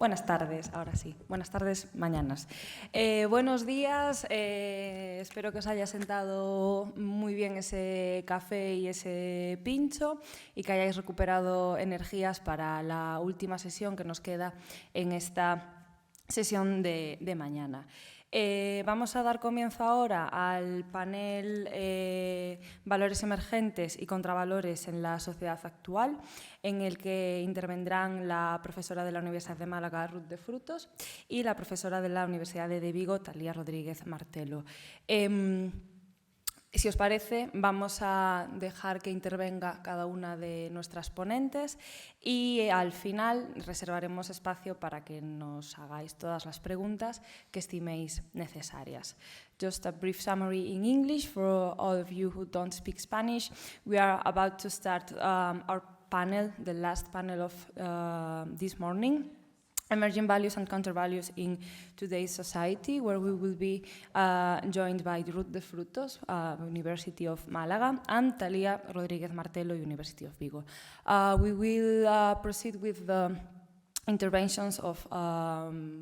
Buenas tardes, ahora sí. Buenas tardes, mañanas. Buenos días, espero que os haya sentado muy bien ese café y ese pincho y que hayáis recuperado energías para la última sesión que nos queda en esta sesión de mañana. Vamos a dar comienzo ahora al panel Valores emergentes y contravalores en la sociedad actual, en el que intervendrán la profesora de la Universidad de Málaga, Ruth de Frutos, y la profesora de la Universidad de Vigo, Talía Rodríguez Martelo. Si os parece, vamos a dejar que intervenga cada una de nuestras ponentes y al final reservaremos espacio para que nos hagáis todas las preguntas que estiméis necesarias. Just a brief summary in English for all of you who don't speak Spanish. We are about to start our panel, the last panel of this morning. Emerging values and counter-values in today's society, where we will be joined by Ruth de Frutos, University of Málaga, and Talía Rodríguez Martelo, University of Vigo. We will proceed with the interventions of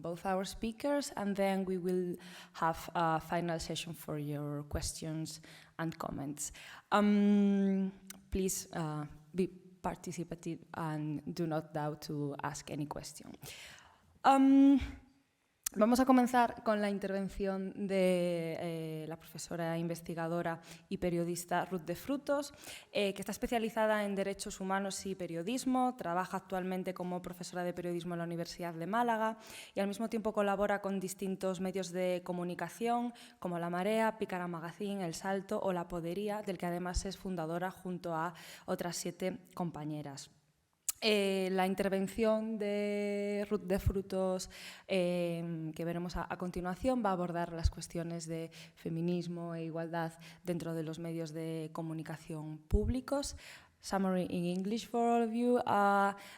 both our speakers, and then we will have a final session for your questions and comments. Please be participative and do not doubt to ask any question. Vamos a comenzar con la intervención de la profesora investigadora y periodista Ruth de Frutos, que está especializada en Derechos Humanos y Periodismo, trabaja actualmente como profesora de periodismo en la Universidad de Málaga y al mismo tiempo colabora con distintos medios de comunicación como La Marea, Pícara Magazine, El Salto o La Podería, del que además es fundadora junto a otras 7 compañeras. La intervención de Ruth de Frutos que veremos a continuación va a abordar las cuestiones de feminismo e igualdad dentro de los medios de comunicación públicos. Summary in English for all of you.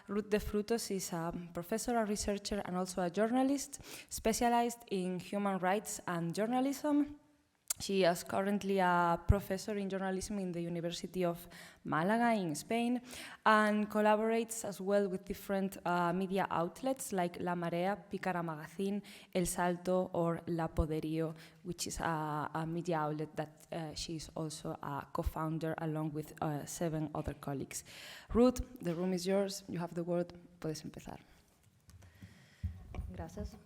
Ruth de Frutos is a professor, a researcher and also a journalist specialized in human rights and journalism. She is currently a professor in journalism in the University of Málaga in Spain and collaborates as well with different media outlets like La Marea, Pícara Magazine, El Salto or La Poderío, which is a media outlet that she is also a co-founder along with 7 other colleagues. Ruth, the room is yours. You have the word. Puedes empezar. Gracias.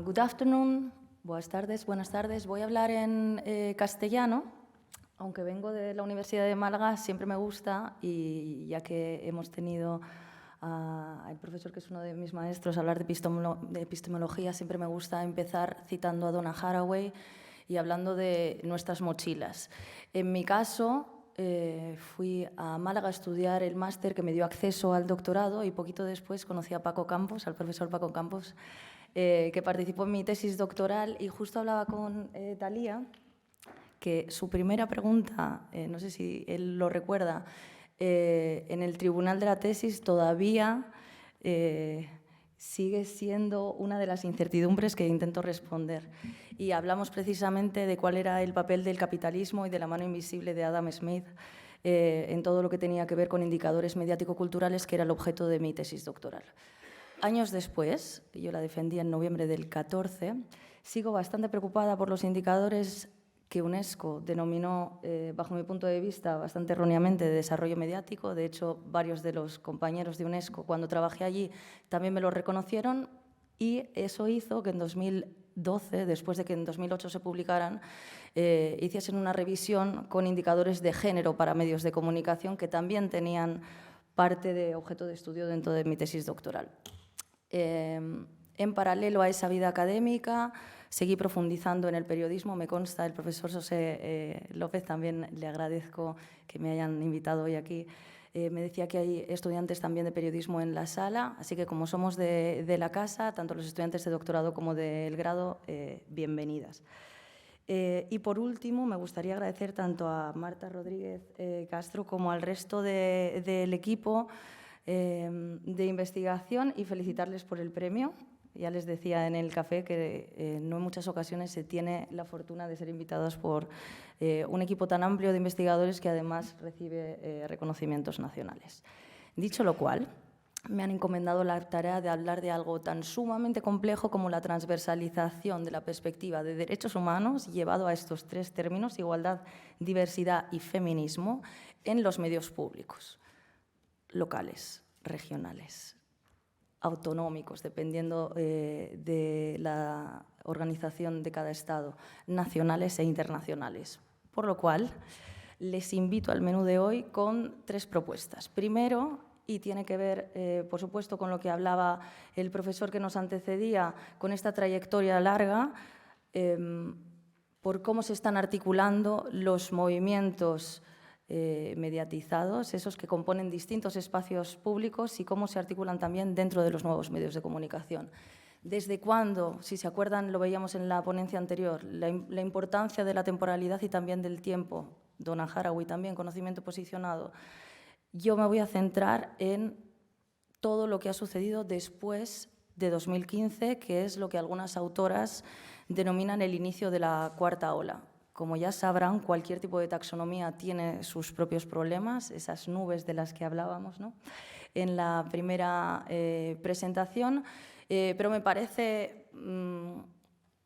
Good afternoon. Buenas tardes. Voy a hablar en castellano, aunque vengo de la Universidad de Málaga, siempre me gusta, y ya que hemos tenido al profesor, que es uno de mis maestros, hablar de epistemología, siempre me gusta empezar citando a Donna Haraway y hablando de nuestras mochilas. En mi caso, fui a Málaga a estudiar el máster que me dio acceso al doctorado y poquito después conocí a Paco Campos, al profesor Paco Campos, que participó en mi tesis doctoral, y justo hablaba con Talía, que su primera pregunta, no sé si él lo recuerda, en el tribunal de la tesis todavía sigue siendo una de las incertidumbres que intento responder. Y hablamos precisamente de cuál era el papel del capitalismo y de la mano invisible de Adam Smith en todo lo que tenía que ver con indicadores mediático-culturales, que era el objeto de mi tesis doctoral. Años después, yo la defendí en noviembre del 14, sigo bastante preocupada por los indicadores que UNESCO denominó, bajo mi punto de vista, bastante erróneamente, de desarrollo mediático. De hecho, varios de los compañeros de UNESCO, cuando trabajé allí, también me lo reconocieron, y eso hizo que en 2012, después de que en 2008 se publicaran, hiciesen una revisión con indicadores de género para medios de comunicación que también tenían parte de objeto de estudio dentro de mi tesis doctoral. En paralelo a esa vida académica, seguí profundizando en el periodismo. Me consta, el profesor José López, también le agradezco que me hayan invitado hoy aquí, me decía que hay estudiantes también de periodismo en la sala, así que como somos de la casa, tanto los estudiantes de doctorado como del grado, bienvenidas. Y por último, me gustaría agradecer tanto a Marta Rodríguez Castro como al resto del equipo de investigación y felicitarles por el premio. Ya les decía en el café que no en muchas ocasiones se tiene la fortuna de ser invitados por un equipo tan amplio de investigadores que además recibe reconocimientos nacionales. Dicho lo cual, me han encomendado la tarea de hablar de algo tan sumamente complejo como la transversalización de la perspectiva de derechos humanos llevado a estos tres términos, igualdad, diversidad y feminismo, en los medios públicos, locales, regionales, autonómicos, dependiendo de la organización de cada Estado, nacionales e internacionales. Por lo cual, les invito al menú de hoy con tres propuestas. Primero, y tiene que ver, por supuesto, con lo que hablaba el profesor que nos antecedía, con esta trayectoria larga, por cómo se están articulando los movimientos mediatizados, esos que componen distintos espacios públicos y cómo se articulan también dentro de los nuevos medios de comunicación. ¿Desde cuándo? Si se acuerdan, lo veíamos en la ponencia anterior, la importancia de la temporalidad y también del tiempo. Donna Haraway también, conocimiento posicionado. Yo me voy a centrar en todo lo que ha sucedido después de 2015, que es lo que algunas autoras denominan el inicio de la cuarta ola. Como ya sabrán, cualquier tipo de taxonomía tiene sus propios problemas, esas nubes de las que hablábamos, ¿no?, en la primera presentación, pero me parece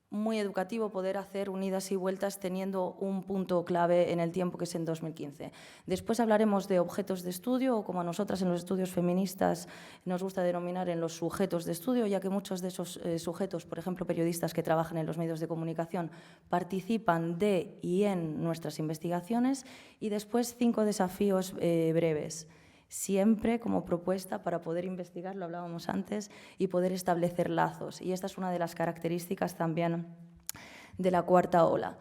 muy educativo poder hacer unidas y vueltas teniendo un punto clave en el tiempo, que es en 2015. Después hablaremos de objetos de estudio, o como a nosotras en los estudios feministas nos gusta denominar, en los sujetos de estudio, ya que muchos de esos sujetos, por ejemplo, periodistas que trabajan en los medios de comunicación, participan de y en nuestras investigaciones. Y después 5 desafíos breves, siempre como propuesta para poder investigar, lo hablábamos antes, y poder establecer lazos. Y esta es una de las características también de la cuarta ola.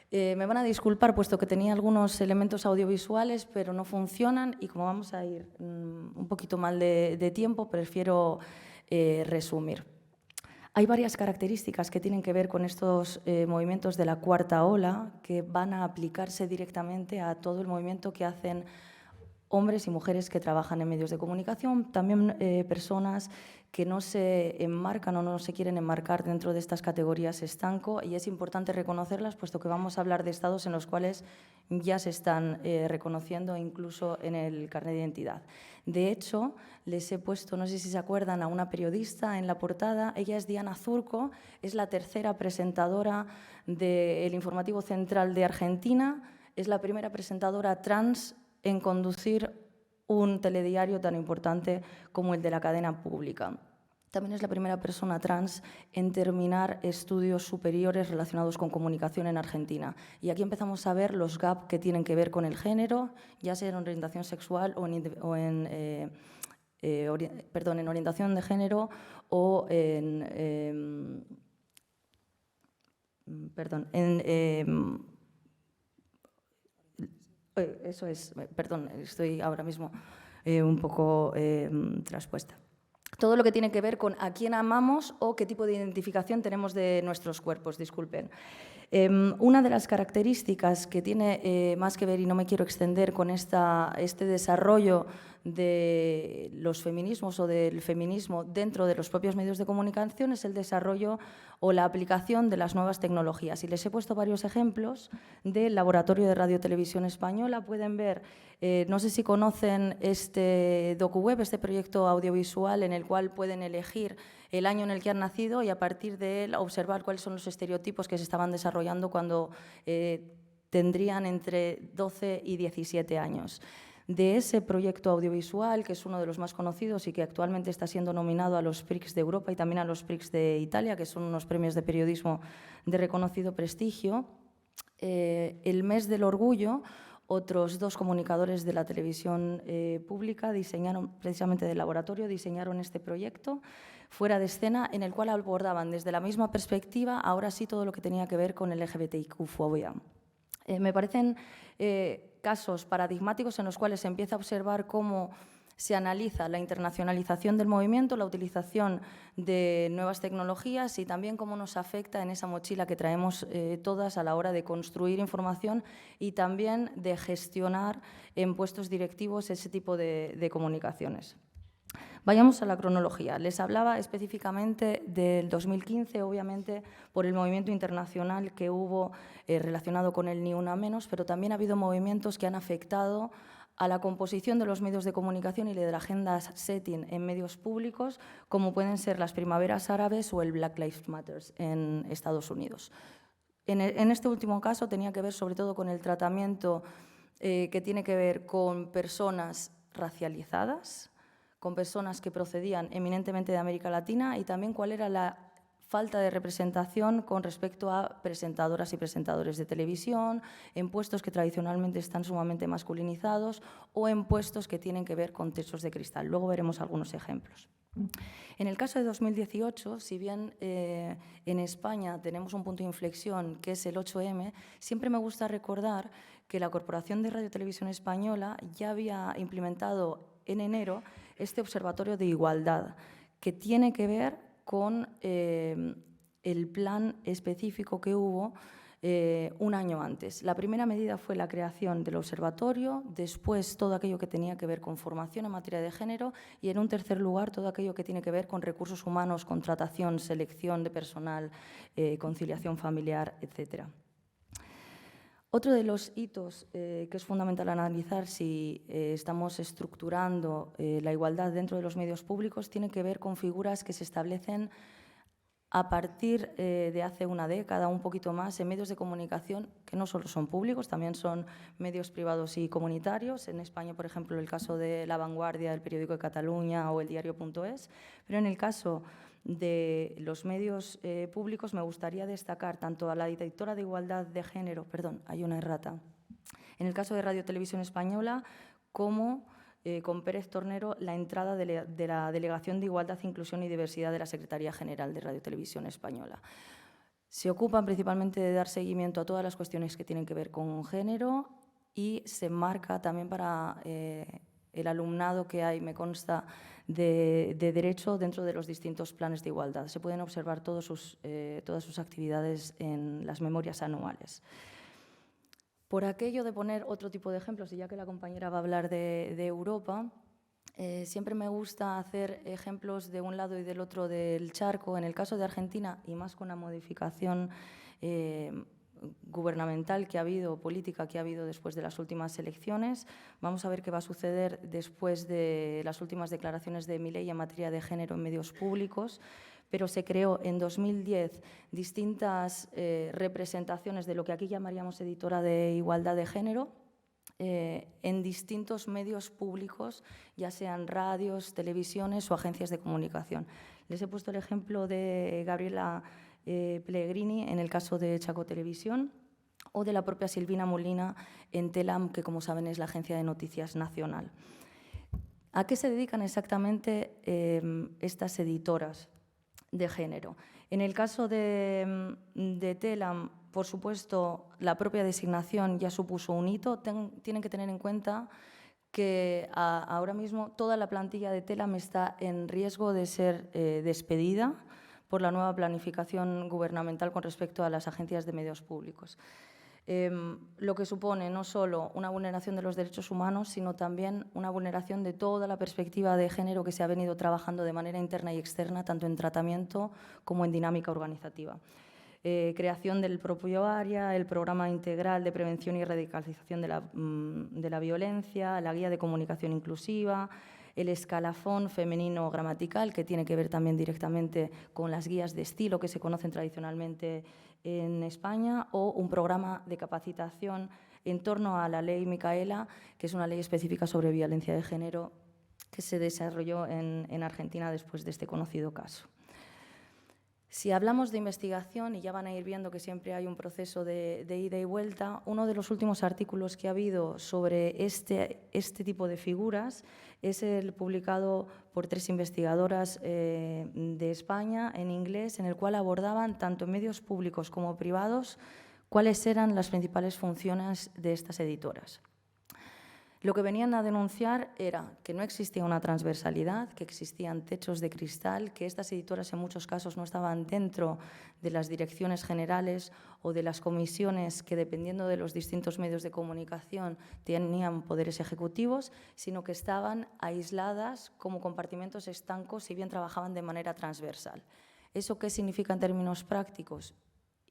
Me van a disculpar, puesto que tenía algunos elementos audiovisuales, pero no funcionan, y como vamos a ir un poquito mal de tiempo, prefiero resumir. Hay varias características que tienen que ver con estos movimientos de la cuarta ola, que van a aplicarse directamente a todo el movimiento que hacen hombres y mujeres que trabajan en medios de comunicación, también personas que no se enmarcan o no se quieren enmarcar dentro de estas categorías estanco, y es importante reconocerlas, puesto que vamos a hablar de estados en los cuales ya se están reconociendo incluso en el carnet de identidad. De hecho, les he puesto, no sé si se acuerdan, a una periodista en la portada. Ella es Diana Zurco, es la tercera presentadora del Informativo Central de Argentina, es la primera presentadora trans en conducir un telediario tan importante como el de la cadena pública. También es la primera persona trans en terminar estudios superiores relacionados con comunicación en Argentina. Y aquí empezamos a ver los gaps que tienen que ver con el género, ya sea en orientación sexual o en orientación de género o en eso es, perdón, estoy ahora mismo un poco traspuesta. Todo lo que tiene que ver con a quién amamos o qué tipo de identificación tenemos de nuestros cuerpos, disculpen. Una de las características que tiene más que ver, y no me quiero extender con este desarrollo de los feminismos o del feminismo dentro de los propios medios de comunicación, es el desarrollo o la aplicación de las nuevas tecnologías. Y les he puesto varios ejemplos del Laboratorio de Radio Televisión Española. Pueden ver, no sé si conocen este DocuWeb, este proyecto audiovisual en el cual pueden elegir el año en el que han nacido y a partir de él observar cuáles son los estereotipos que se estaban desarrollando cuando tendrían entre 12 y 17 años. De ese proyecto audiovisual, que es uno de los más conocidos y que actualmente está siendo nominado a los Prix de Europa y también a los Prix de Italia, que son unos premios de periodismo de reconocido prestigio, el mes del orgullo, otros 2 comunicadores de la televisión pública diseñaron, precisamente del laboratorio, diseñaron este proyecto fuera de escena, en el cual abordaban desde la misma perspectiva, ahora sí, todo lo que tenía que ver con el LGBTIQ-fobia. Me parecen casos paradigmáticos en los cuales se empieza a observar cómo se analiza la internacionalización del movimiento, la utilización de nuevas tecnologías y también cómo nos afecta en esa mochila que traemos todas a la hora de construir información y también de gestionar en puestos directivos ese tipo de comunicaciones. Vayamos a la cronología. Les hablaba específicamente del 2015, obviamente, por el movimiento internacional que hubo relacionado con el Ni Una Menos, pero también ha habido movimientos que han afectado a la composición de los medios de comunicación y de la agenda setting en medios públicos, como pueden ser las primaveras árabes o el Black Lives Matter en Estados Unidos. En este último caso tenía que ver sobre todo con el tratamiento que tiene que ver con personas racializadas, con personas que procedían eminentemente de América Latina y también cuál era la falta de representación con respecto a presentadoras y presentadores de televisión, en puestos que tradicionalmente están sumamente masculinizados o en puestos que tienen que ver con techos de cristal. Luego veremos algunos ejemplos. En el caso de 2018, si bien en España tenemos un punto de inflexión que es el 8M, siempre me gusta recordar que la Corporación de Radio y Televisión Española ya había implementado en enero este Observatorio de Igualdad, que tiene que ver con el plan específico que hubo un año antes. La primera medida fue la creación del observatorio, después todo aquello que tenía que ver con formación en materia de género y, en un tercer lugar, todo aquello que tiene que ver con recursos humanos, contratación, selección de personal, conciliación familiar, etcétera. Otro de los hitos que es fundamental analizar si estamos estructurando la igualdad dentro de los medios públicos tiene que ver con figuras que se establecen a partir de hace una década, un poquito más, en medios de comunicación que no solo son públicos, también son medios privados y comunitarios. En España, por ejemplo, el caso de La Vanguardia, el Periódico de Cataluña o el Diario.es, pero en el caso de los medios públicos me gustaría destacar tanto a la directora de Igualdad de Género, perdón, hay una errata, en el caso de Radio Televisión Española, como con Pérez Tornero, la entrada de la Delegación de Igualdad, Inclusión y Diversidad de la Secretaría General de Radio Televisión Española. Se ocupan principalmente de dar seguimiento a todas las cuestiones que tienen que ver con género y se marca también para el alumnado que hay, me consta, de derecho dentro de los distintos planes de igualdad. Se pueden observar todas sus actividades en las memorias anuales. Por aquello de poner otro tipo de ejemplos, y ya que la compañera va a hablar de Europa, siempre me gusta hacer ejemplos de un lado y del otro del charco. En el caso de Argentina, y más con la modificación gubernamental que ha habido, política que ha habido después de las últimas elecciones, vamos a ver qué va a suceder después de las últimas declaraciones de Milei en materia de género en medios públicos, pero se creó en 2010 distintas representaciones de lo que aquí llamaríamos editora de igualdad de género en distintos medios públicos, ya sean radios, televisiones o agencias de comunicación. Les he puesto el ejemplo de Gabriela Pellegrini en el caso de Chaco Televisión o de la propia Silvina Molina en Telam, que como saben es la agencia de noticias nacional. ¿A qué se dedican exactamente estas editoras de género? En el caso de Telam, por supuesto, la propia designación ya supuso un hito. Tienen que tener en cuenta que ahora mismo toda la plantilla de Telam está en riesgo de ser despedida por la nueva planificación gubernamental con respecto a las agencias de medios públicos. Lo que supone no solo una vulneración de los derechos humanos, sino también una vulneración de toda la perspectiva de género que se ha venido trabajando de manera interna y externa, tanto en tratamiento como en dinámica organizativa. Creación del propio área, el programa integral de prevención y radicalización de la violencia, la guía de comunicación inclusiva, el escalafón femenino gramatical, que tiene que ver también directamente con las guías de estilo que se conocen tradicionalmente en España, o un programa de capacitación en torno a la ley Micaela, que es una ley específica sobre violencia de género que se desarrolló en Argentina después de este conocido caso. Si hablamos de investigación, y ya van a ir viendo que siempre hay un proceso de ida y vuelta, uno de los últimos artículos que ha habido sobre este tipo de figuras es el publicado por 3 investigadoras de España en inglés, en el cual abordaban, tanto en medios públicos como privados, cuáles eran las principales funciones de estas editoras. Lo que venían a denunciar era que no existía una transversalidad, que existían techos de cristal, que estas editoras en muchos casos no estaban dentro de las direcciones generales o de las comisiones que, dependiendo de los distintos medios de comunicación, tenían poderes ejecutivos, sino que estaban aisladas como compartimentos estancos, si bien trabajaban de manera transversal. ¿Eso qué significa en términos prácticos?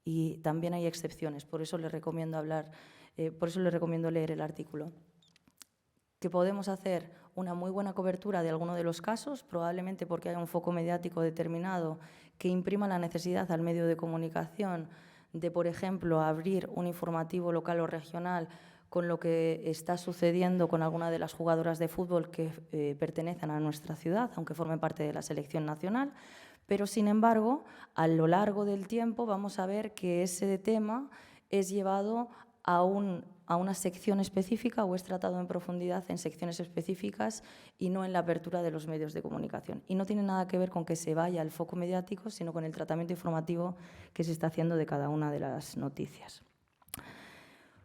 Y también hay excepciones, por eso les recomiendo leer el artículo. que podemos hacer una muy buena cobertura de alguno de los casos, probablemente porque haya un foco mediático determinado que imprima la necesidad al medio de comunicación de, por ejemplo, abrir un informativo local o regional con lo que está sucediendo con alguna de las jugadoras de fútbol que pertenecen a nuestra ciudad, aunque formen parte de la selección nacional. Pero, sin embargo, a lo largo del tiempo vamos a ver que ese tema es llevado a una sección específica o es tratado en profundidad en secciones específicas y no en la apertura de los medios de comunicación. Y no tiene nada que ver con que se vaya al foco mediático, sino con el tratamiento informativo que se está haciendo de cada una de las noticias.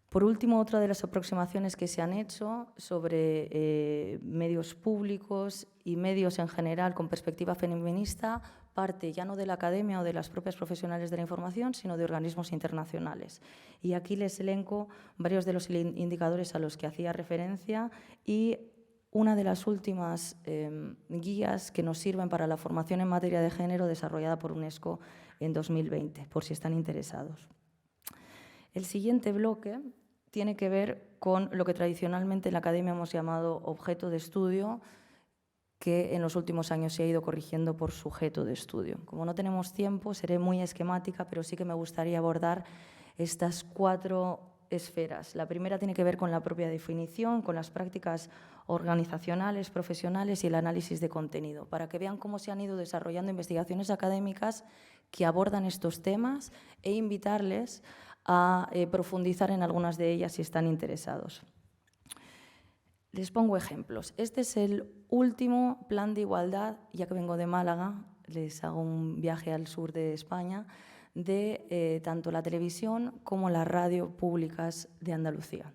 Por último, otra de las aproximaciones que se han hecho sobre medios públicos y medios en general con perspectiva feminista parte ya no de la academia o de las propias profesionales de la información, sino de organismos internacionales. Y aquí les elenco varios de los indicadores a los que hacía referencia y una de las últimas guías que nos sirven para la formación en materia de género desarrollada por UNESCO en 2020, por si están interesados. El siguiente bloque tiene que ver con lo que tradicionalmente en la academia hemos llamado objeto de estudio, que en los últimos años se ha ido corrigiendo por sujeto de estudio. Como no tenemos tiempo, seré muy esquemática, pero sí que me gustaría abordar estas 4 esferas. La primera tiene que ver con la propia definición, con las prácticas organizacionales, profesionales y el análisis de contenido, para que vean cómo se han ido desarrollando investigaciones académicas que abordan estos temas e invitarles a profundizar en algunas de ellas si están interesados. Les pongo ejemplos. Este es el último plan de igualdad, ya que vengo de Málaga, les hago un viaje al sur de España, de tanto la televisión como la radio públicas de Andalucía.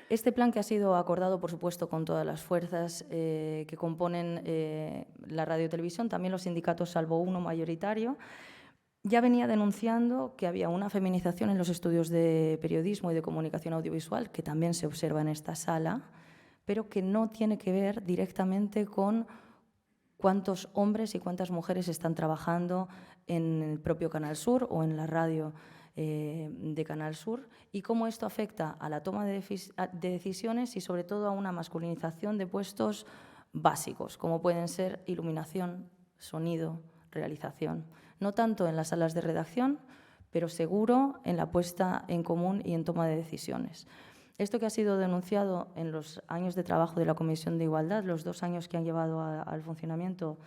Este plan, que ha sido acordado, por supuesto, con todas las fuerzas que componen la radio y televisión, también los sindicatos, salvo uno mayoritario, ya venía denunciando que había una feminización en los estudios de periodismo y de comunicación audiovisual, que también se observa en esta sala, pero que no tiene que ver directamente con cuántos hombres y cuántas mujeres están trabajando en el propio Canal Sur o en la radio de Canal Sur, y cómo esto afecta a la toma de decisiones y sobre todo a una masculinización de puestos básicos, como pueden ser iluminación, sonido, realización. No tanto en las salas de redacción, pero seguro en la puesta en común y en toma de decisiones. Esto que ha sido denunciado en los años de trabajo de la Comisión de Igualdad, los 2 años que han llevado al funcionamiento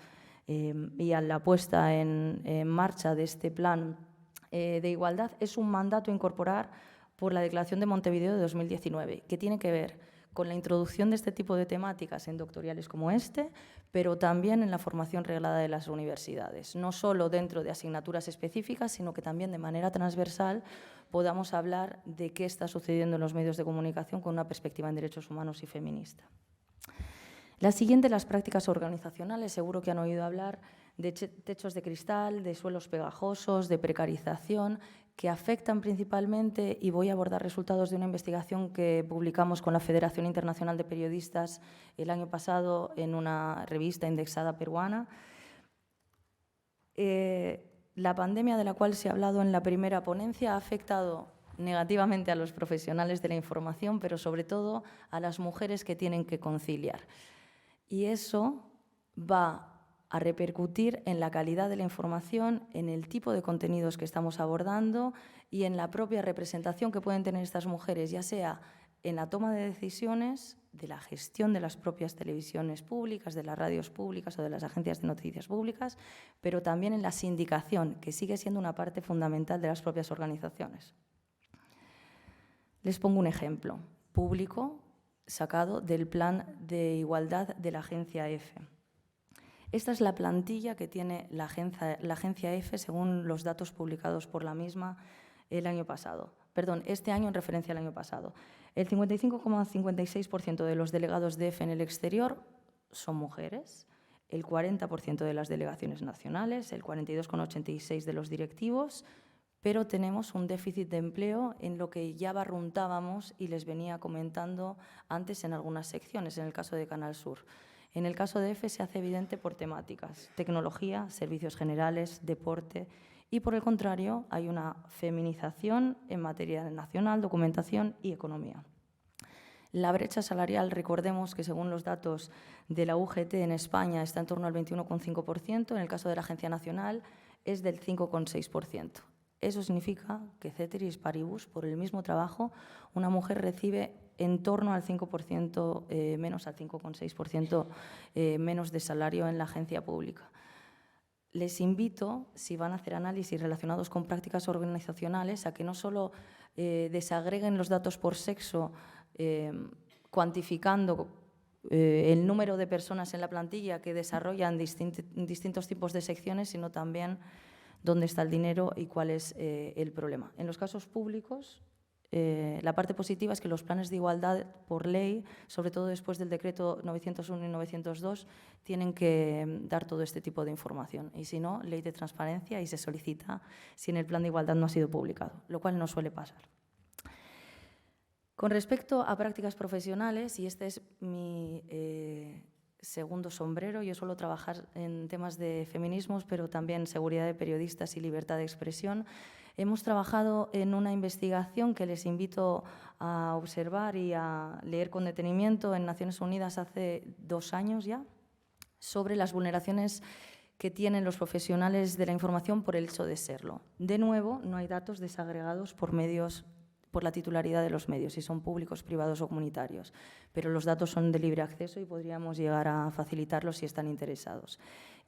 y a la puesta en marcha de este plan de igualdad, es un mandato a incorporar por la Declaración de Montevideo de 2019, que tiene que ver con la introducción de este tipo de temáticas en doctorales como este, pero también en la formación reglada de las universidades, no solo dentro de asignaturas específicas, sino que también de manera transversal podamos hablar de qué está sucediendo en los medios de comunicación con una perspectiva en derechos humanos y feminista. La siguiente, las prácticas organizacionales. Seguro que han oído hablar de techos de cristal, de suelos pegajosos, de precarización, que afectan principalmente, y voy a abordar resultados de una investigación que publicamos con la Federación Internacional de Periodistas el año pasado en una revista indexada peruana. La pandemia, de la cual se ha hablado en la primera ponencia, ha afectado negativamente a los profesionales de la información, pero sobre todo a las mujeres que tienen que conciliar. Y eso va a repercutir en la calidad de la información, en el tipo de contenidos que estamos abordando y en la propia representación que pueden tener estas mujeres, ya sea en la toma de decisiones, de la gestión de las propias televisiones públicas, de las radios públicas o de las agencias de noticias públicas, pero también en la sindicación, que sigue siendo una parte fundamental de las propias organizaciones. Les pongo un ejemplo público sacado del Plan de Igualdad de la Agencia EFE. Esta es la plantilla que tiene la agencia EFE según los datos publicados por la misma el año pasado. Perdón, este año en referencia al año pasado. El 55,56% de los delegados de EFE en el exterior son mujeres, el 40% de las delegaciones nacionales, el 42,86% de los directivos, pero tenemos un déficit de empleo en lo que ya barruntábamos y les venía comentando antes en algunas secciones, en el caso de Canal Sur. En el caso de EFE se hace evidente por temáticas, tecnología, servicios generales, deporte, y por el contrario hay una feminización en materia nacional, documentación y economía. La brecha salarial, recordemos que según los datos de la UGT en España está en torno al 21,5%, en el caso de la Agencia Nacional es del 5,6%. Eso significa que ceteris paribus, por el mismo trabajo, una mujer recibe en torno al 5% menos, al 5,6% menos de salario en la agencia pública. Les invito, si van a hacer análisis relacionados con prácticas organizacionales, a que no solo desagreguen los datos por sexo, cuantificando el número de personas en la plantilla que desarrollan distintos tipos de secciones, sino también dónde está el dinero y cuál es el problema. En los casos públicos, la parte positiva es que los planes de igualdad por ley, sobre todo después del decreto 901 y 902, tienen que dar todo este tipo de información. Y si no, ley de transparencia y se solicita si en el plan de igualdad no ha sido publicado, lo cual no suele pasar. Con respecto a prácticas profesionales, y este es mi segundo sombrero, yo suelo trabajar en temas de feminismos, pero también seguridad de periodistas y libertad de expresión. Hemos trabajado en una investigación que les invito a observar y a leer con detenimiento en Naciones Unidas hace 2 años ya, sobre las vulneraciones que tienen los profesionales de la información por el hecho de serlo. De nuevo, no hay datos desagregados por la titularidad de los medios, si son públicos, privados o comunitarios, pero los datos son de libre acceso y podríamos llegar a facilitarlos si están interesados.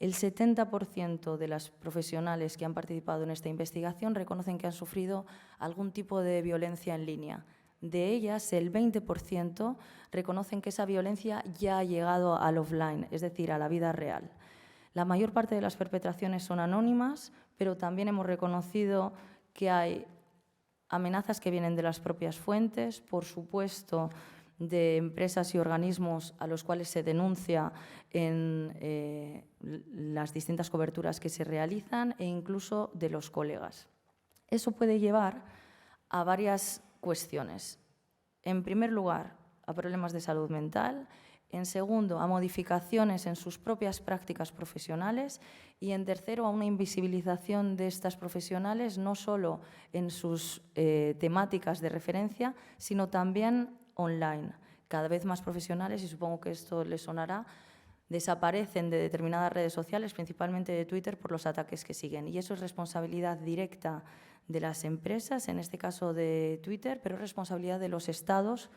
El 70% de las profesionales que han participado en esta investigación reconocen que han sufrido algún tipo de violencia en línea. De ellas, el 20% reconocen que esa violencia ya ha llegado al offline, es decir, a la vida real. La mayor parte de las perpetraciones son anónimas, pero también hemos reconocido que hay amenazas que vienen de las propias fuentes, por supuesto, de empresas y organismos a los cuales se denuncia en las distintas coberturas que se realizan e incluso de los colegas. Eso puede llevar a varias cuestiones. En primer lugar, a problemas de salud mental. En segundo, a modificaciones en sus propias prácticas profesionales y, en tercero, a una invisibilización de estas profesionales no solo en sus temáticas de referencia, sino también online. Cada vez más profesionales, y supongo que esto les sonará, desaparecen de determinadas redes sociales, principalmente de Twitter, por los ataques que siguen. Y eso es responsabilidad directa de las empresas, en este caso de Twitter, pero es responsabilidad de los estados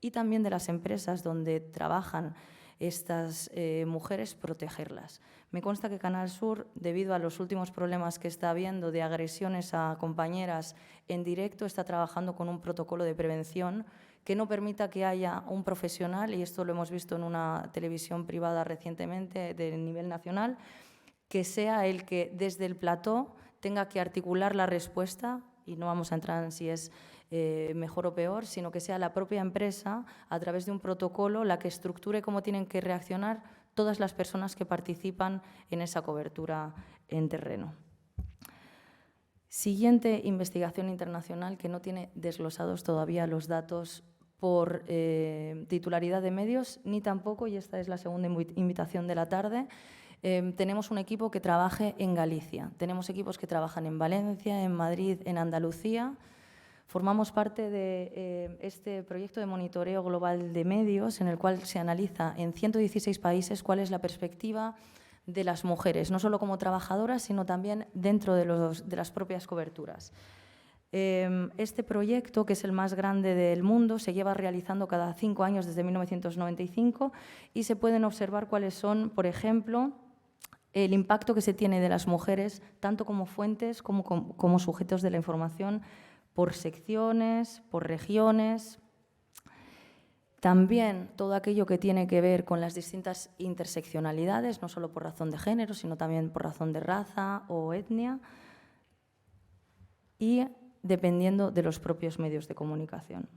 y también de las empresas donde trabajan estas mujeres, protegerlas. Me consta que Canal Sur, debido a los últimos problemas que está habiendo de agresiones a compañeras en directo, está trabajando con un protocolo de prevención que no permita que haya un profesional, y esto lo hemos visto en una televisión privada recientemente de nivel nacional, que sea el que desde el plató tenga que articular la respuesta, y no vamos a entrar en si es mejor o peor, sino que sea la propia empresa, a través de un protocolo, la que estructure cómo tienen que reaccionar todas las personas que participan en esa cobertura en terreno. Siguiente investigación internacional que no tiene desglosados todavía los datos por titularidad de medios, ni tampoco, y esta es la segunda invitación de la tarde, tenemos un equipo que trabaje en Galicia. Tenemos equipos que trabajan en Valencia, en Madrid, en Andalucía. Formamos parte de este proyecto de monitoreo global de medios, en el cual se analiza en 116 países cuál es la perspectiva de las mujeres, no solo como trabajadoras, sino también dentro de las propias coberturas. Este proyecto, que es el más grande del mundo, se lleva realizando cada 5 años desde 1995 y se pueden observar cuáles son, por ejemplo, el impacto que se tiene de las mujeres, tanto como fuentes como sujetos de la información, por secciones, por regiones. También todo aquello que tiene que ver con las distintas interseccionalidades, no solo por razón de género, sino también por razón de raza o etnia, y dependiendo de los propios medios de comunicación.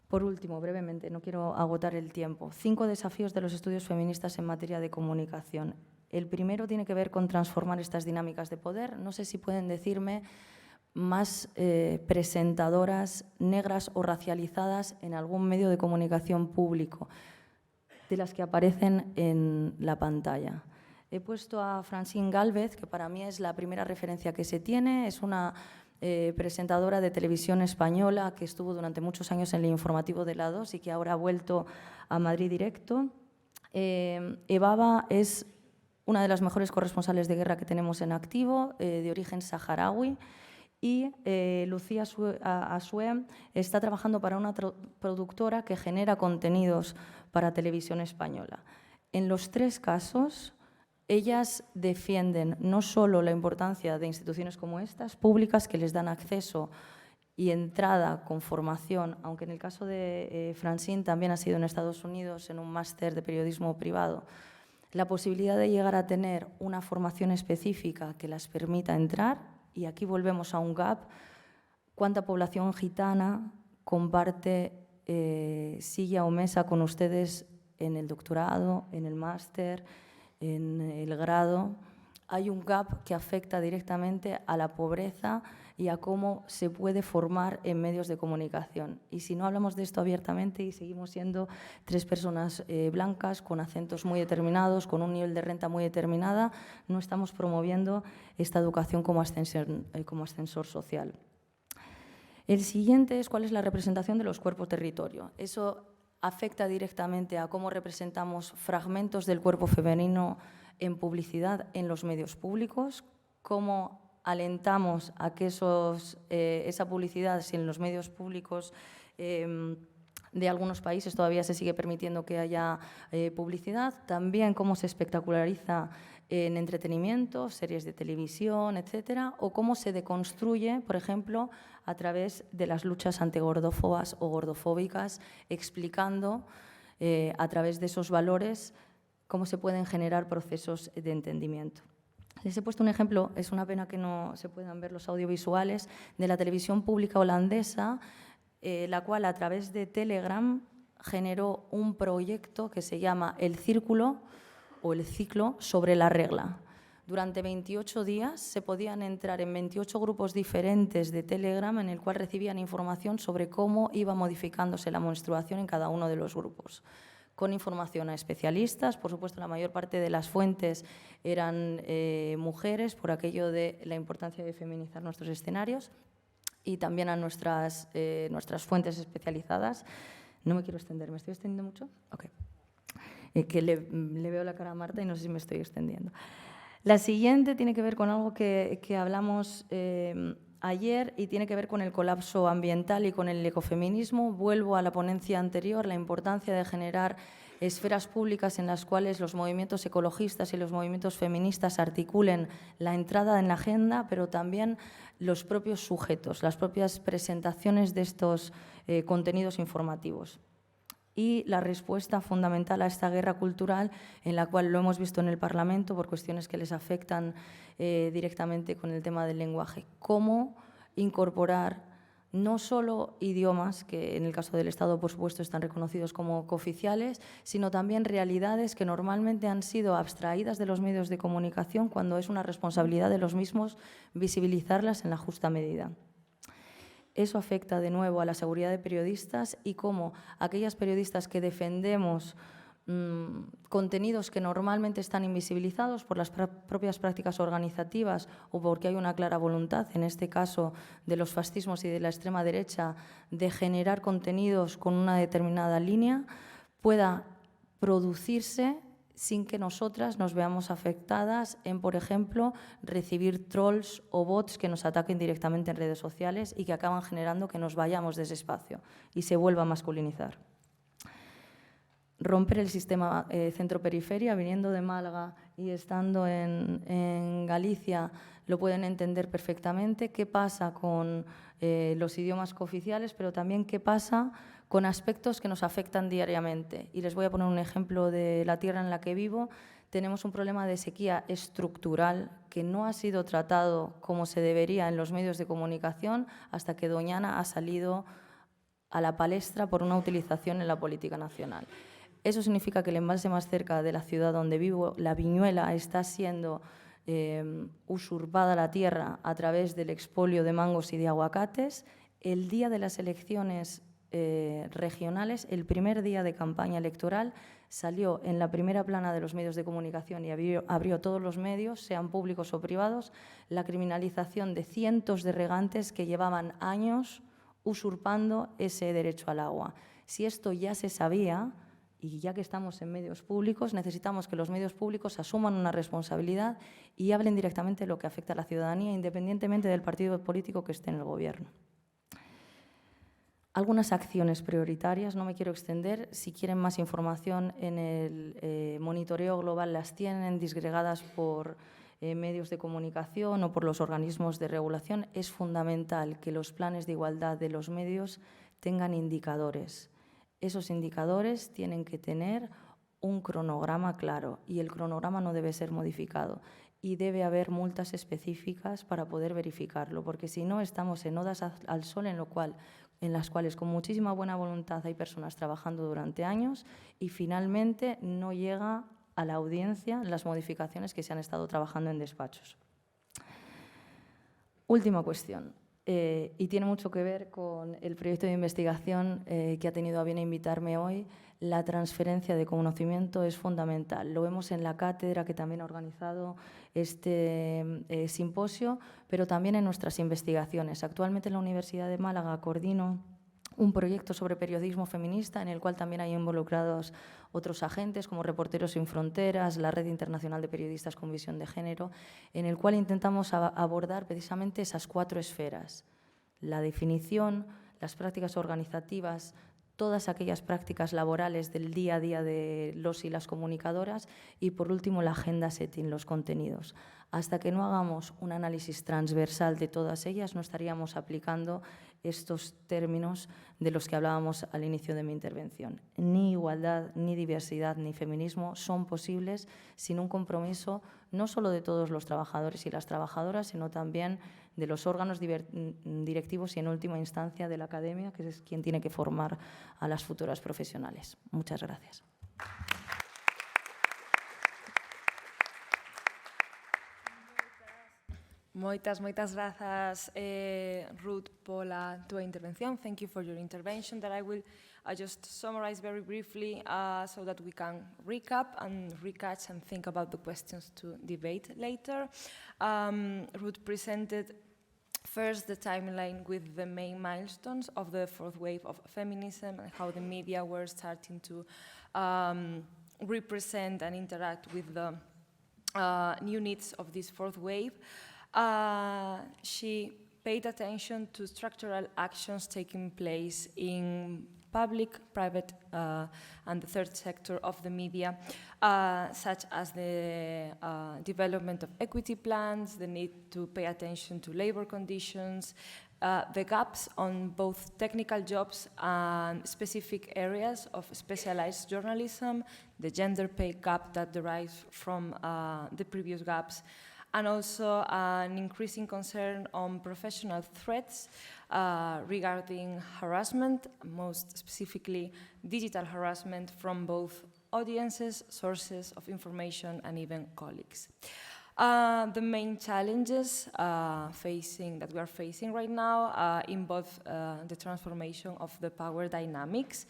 Por último, brevemente, no quiero agotar el tiempo, 5 desafíos de los estudios feministas en materia de comunicación. El primero tiene que ver con transformar estas dinámicas de poder. No sé si pueden decirme más presentadoras negras o racializadas en algún medio de comunicación público, de las que aparecen en la pantalla. He puesto a Francine Gálvez, que para mí es la primera referencia que se tiene, es una presentadora de televisión española que estuvo durante muchos años en el informativo de la 2 y que ahora ha vuelto a Madrid Directo. Evaba es una de las mejores corresponsales de guerra que tenemos en activo, de origen saharaui, y Lucía Asue está trabajando para una productora que genera contenidos para televisión española. En los 3 casos, ellas defienden no solo la importancia de instituciones como estas, públicas, que les dan acceso y entrada con formación, aunque en el caso de Francine también ha sido en Estados Unidos en un máster de periodismo privado, la posibilidad de llegar a tener una formación específica que las permita entrar. Y aquí volvemos a un gap. ¿Cuánta población gitana comparte silla o mesa con ustedes en el doctorado, en el máster, en el grado? Hay un gap que afecta directamente a la pobreza y a cómo se puede formar en medios de comunicación. Y si no hablamos de esto abiertamente y seguimos siendo 3 personas blancas, con acentos muy determinados, con un nivel de renta muy determinada, no estamos promoviendo esta educación como ascensor social. El siguiente es cuál es la representación de los cuerpo-territorio. Eso afecta directamente a cómo representamos fragmentos del cuerpo femenino en publicidad en los medios públicos, cómo alentamos a que esa publicidad, si en los medios públicos de algunos países todavía se sigue permitiendo que haya publicidad, también cómo se espectaculariza en entretenimiento, series de televisión, etcétera, o cómo se deconstruye, por ejemplo, a través de las luchas antigordófobas o gordofóbicas, explicando a través de esos valores cómo se pueden generar procesos de entendimiento. Les he puesto un ejemplo, es una pena que no se puedan ver los audiovisuales, de la televisión pública holandesa, la cual a través de Telegram generó un proyecto que se llama El Círculo o El Ciclo sobre la regla. Durante 28 días se podían entrar en 28 grupos diferentes de Telegram en el cual recibían información sobre cómo iba modificándose la menstruación en cada uno de los grupos, con información a especialistas. Por supuesto, la mayor parte de las fuentes eran mujeres, por aquello de la importancia de feminizar nuestros escenarios, y también a nuestras fuentes especializadas. No me quiero extender, ¿me estoy extendiendo mucho? Ok. Que le veo la cara a Marta y no sé si me estoy extendiendo. La siguiente tiene que ver con algo que hablamos ayer y tiene que ver con el colapso ambiental y con el ecofeminismo. Vuelvo a la ponencia anterior, la importancia de generar esferas públicas en las cuales los movimientos ecologistas y los movimientos feministas articulen la entrada en la agenda, pero también los propios sujetos, las propias presentaciones de estos contenidos informativos. Y la respuesta fundamental a esta guerra cultural, en la cual lo hemos visto en el Parlamento por cuestiones que les afectan directamente con el tema del lenguaje. Cómo incorporar no solo idiomas, que en el caso del Estado, por supuesto, están reconocidos como cooficiales, sino también realidades que normalmente han sido abstraídas de los medios de comunicación cuando es una responsabilidad de los mismos visibilizarlas en la justa medida. Eso afecta de nuevo a la seguridad de periodistas y cómo aquellas periodistas que defendemos contenidos que normalmente están invisibilizados por las propias prácticas organizativas o porque hay una clara voluntad, en este caso de los fascismos y de la extrema derecha, de generar contenidos con una determinada línea, pueda producirse sin que nosotras nos veamos afectadas en, por ejemplo, recibir trolls o bots que nos ataquen directamente en redes sociales y que acaban generando que nos vayamos de ese espacio y se vuelva a masculinizar. Romper el sistema centro-periferia, viniendo de Málaga y estando en Galicia, lo pueden entender perfectamente. ¿Qué pasa con los idiomas cooficiales, pero también qué pasa con aspectos que nos afectan diariamente? Y les voy a poner un ejemplo de la tierra en la que vivo. Tenemos un problema de sequía estructural que no ha sido tratado como se debería en los medios de comunicación hasta que Doñana ha salido a la palestra por una utilización en la política nacional. Eso significa que el embalse más cerca de la ciudad donde vivo, la Viñuela, está siendo usurpada la tierra a través del expolio de mangos y de aguacates. El día de las elecciones regionales, el primer día de campaña electoral salió en la primera plana de los medios de comunicación y abrió todos los medios, sean públicos o privados, la criminalización de cientos de regantes que llevaban años usurpando ese derecho al agua. Si esto ya se sabía, y ya que estamos en medios públicos, necesitamos que los medios públicos asuman una responsabilidad y hablen directamente de lo que afecta a la ciudadanía, independientemente del partido político que esté en el gobierno. Algunas acciones prioritarias, no me quiero extender. Si quieren más información, en el monitoreo global las tienen disgregadas por medios de comunicación o por los organismos de regulación. Es fundamental que los planes de igualdad de los medios tengan indicadores. Esos indicadores tienen que tener un cronograma claro y el cronograma no debe ser modificado y debe haber multas específicas para poder verificarlo, porque si no estamos en odas al sol en las cuales con muchísima buena voluntad hay personas trabajando durante años y finalmente no llega a la audiencia las modificaciones que se han estado trabajando en despachos. Última cuestión. Y tiene mucho que ver con el proyecto de investigación que ha tenido a bien invitarme hoy. La transferencia de conocimiento es fundamental. Lo vemos en la cátedra que también ha organizado este simposio, pero también en nuestras investigaciones. Actualmente en la Universidad de Málaga coordino un proyecto sobre periodismo feminista en el cual también hay involucrados otros agentes como Reporteros Sin Fronteras, la Red Internacional de Periodistas con Visión de Género, en el cual intentamos abordar precisamente esas 4 esferas: la definición, las prácticas organizativas, todas aquellas prácticas laborales del día a día de los y las comunicadoras y, por último, la agenda setting, los contenidos. Hasta que no hagamos un análisis transversal de todas ellas, no estaríamos aplicando estos términos de los que hablábamos al inicio de mi intervención. Ni igualdad, ni diversidad, ni feminismo son posibles sin un compromiso no solo de todos los trabajadores y las trabajadoras, sino también de los órganos directivos y, en última instancia, de la academia, que es quien tiene que formar a las futuras profesionales. Muchas gracias. Moitas grazas, Ruth, pola túa intervención. Thank you for your intervention that I will just summarize very briefly so that we can recap and recatch and think about the questions to debate later. Ruth presented first the timeline with the main milestones of the 4th wave of feminism and how the media were starting to represent and interact with the new needs of this 4th wave. She paid attention to structural actions taking place in public, private, and the third sector of the media, such as the development of equity plans, the need to pay attention to labor conditions, the gaps on both technical jobs and specific areas of specialized journalism, the gender pay gap that derives from the previous gaps, and also an increasing concern on professional threats regarding harassment, most specifically digital harassment from both audiences, sources of information, and even colleagues. The main challenges that we are facing right now involve the transformation of the power dynamics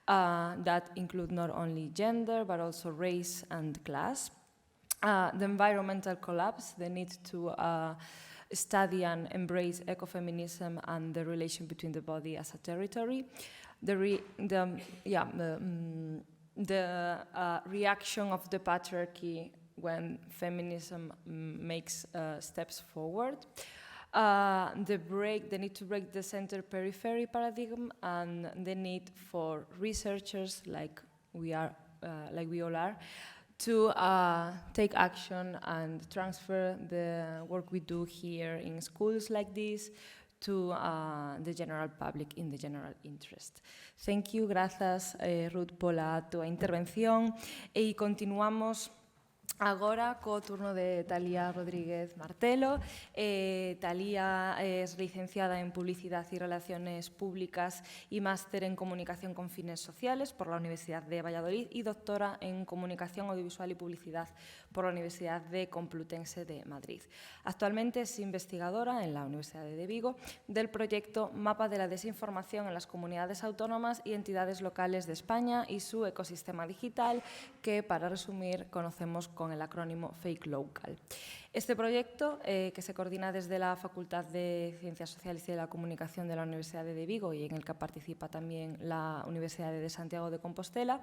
that include not only gender, but also race and class. The environmental collapse, the need to study and embrace ecofeminism and the relation between the body as a territory, the reaction of the patriarchy when feminism makes steps forward, the need to break the center-periphery paradigm, and the need for researchers like we all are, to take action and transfer the work we do here in schools like this to the general public in the general interest. Thank you, gracias Ruth por la tu intervención y continuamos Agora, co turno de Talía Rodríguez Martelo. Talía es licenciada en Publicidad y Relaciones Públicas y máster en Comunicación con Fines Sociales por la Universidad de Valladolid y doctora en Comunicación Audiovisual y Publicidad por la Universidad de Complutense de Madrid. Actualmente es investigadora en la Universidad de Vigo del proyecto Mapa de la Desinformación en las Comunidades Autónomas y Entidades Locales de España y su ecosistema digital, que, para resumir, conocemos con el acrónimo Fake Local. Este proyecto, que se coordina desde la Facultad de Ciencias Sociales y de la Comunicación de la Universidad de Vigo y en el que participa también la Universidad de Santiago de Compostela,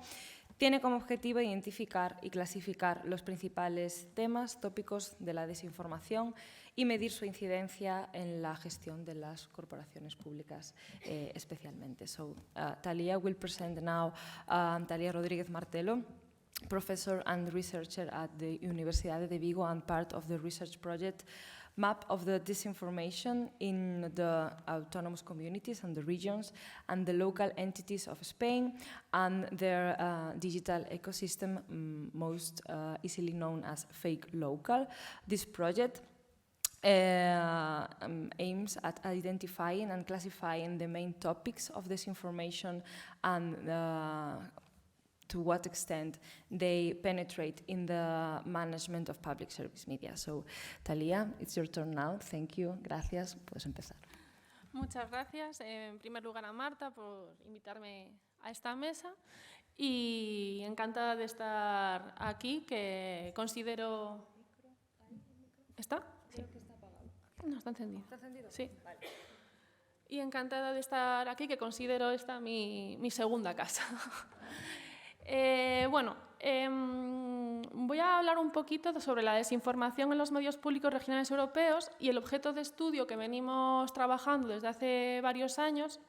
tiene como objetivo identificar y clasificar los principales temas, tópicos de la desinformación y medir su incidencia en la gestión de las corporaciones públicas especialmente. So, Talía will present now Talía Rodríguez Martelo, professor and researcher at the Universidad de Vigo and part of the research project Map of the Disinformation in the Autonomous Communities and the Regions and the Local Entities of Spain and their digital ecosystem, most easily known as Fake Local. This project aims at identifying and classifying the main topics of disinformation and to what extent they penetrate in the management of public service media. So, Talía, it's your turn now. Thank you. Gracias. Puedes empezar. Muchas gracias. En primer lugar a Marta por invitarme a esta mesa y encantada de estar aquí, que considero... ¿Está? Creo que está apagado. No, está encendido. ¿Está encendido? Sí. Vale. Y encantada de estar aquí, que considero esta mi segunda casa. Voy a hablar un poquito sobre la desinformación en los medios públicos regionales europeos y el objeto de estudio que venimos trabajando desde hace varios años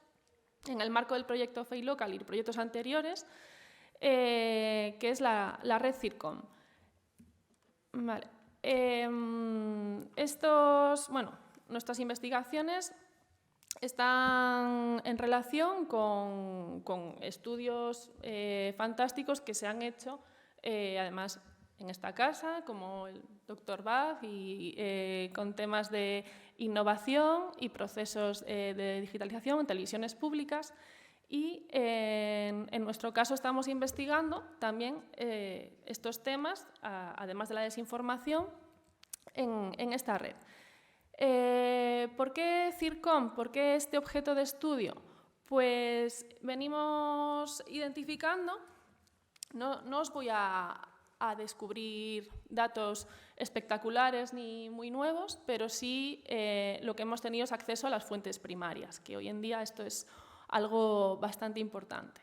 en el marco del proyecto Fake Local y proyectos anteriores, que es la red CIRCOM. Vale. Nuestras investigaciones están en relación con estudios fantásticos que se han hecho, además, en esta casa, como el Dr. Baz, y con temas de innovación y procesos de digitalización en televisiones públicas. Y en nuestro caso estamos investigando también estos temas, además de la desinformación, en esta red. ¿Por qué CIRCOM? ¿Por qué este objeto de estudio? Pues venimos identificando, no os voy a descubrir datos espectaculares ni muy nuevos, pero sí lo que hemos tenido es acceso a las fuentes primarias, que hoy en día esto es algo bastante importante.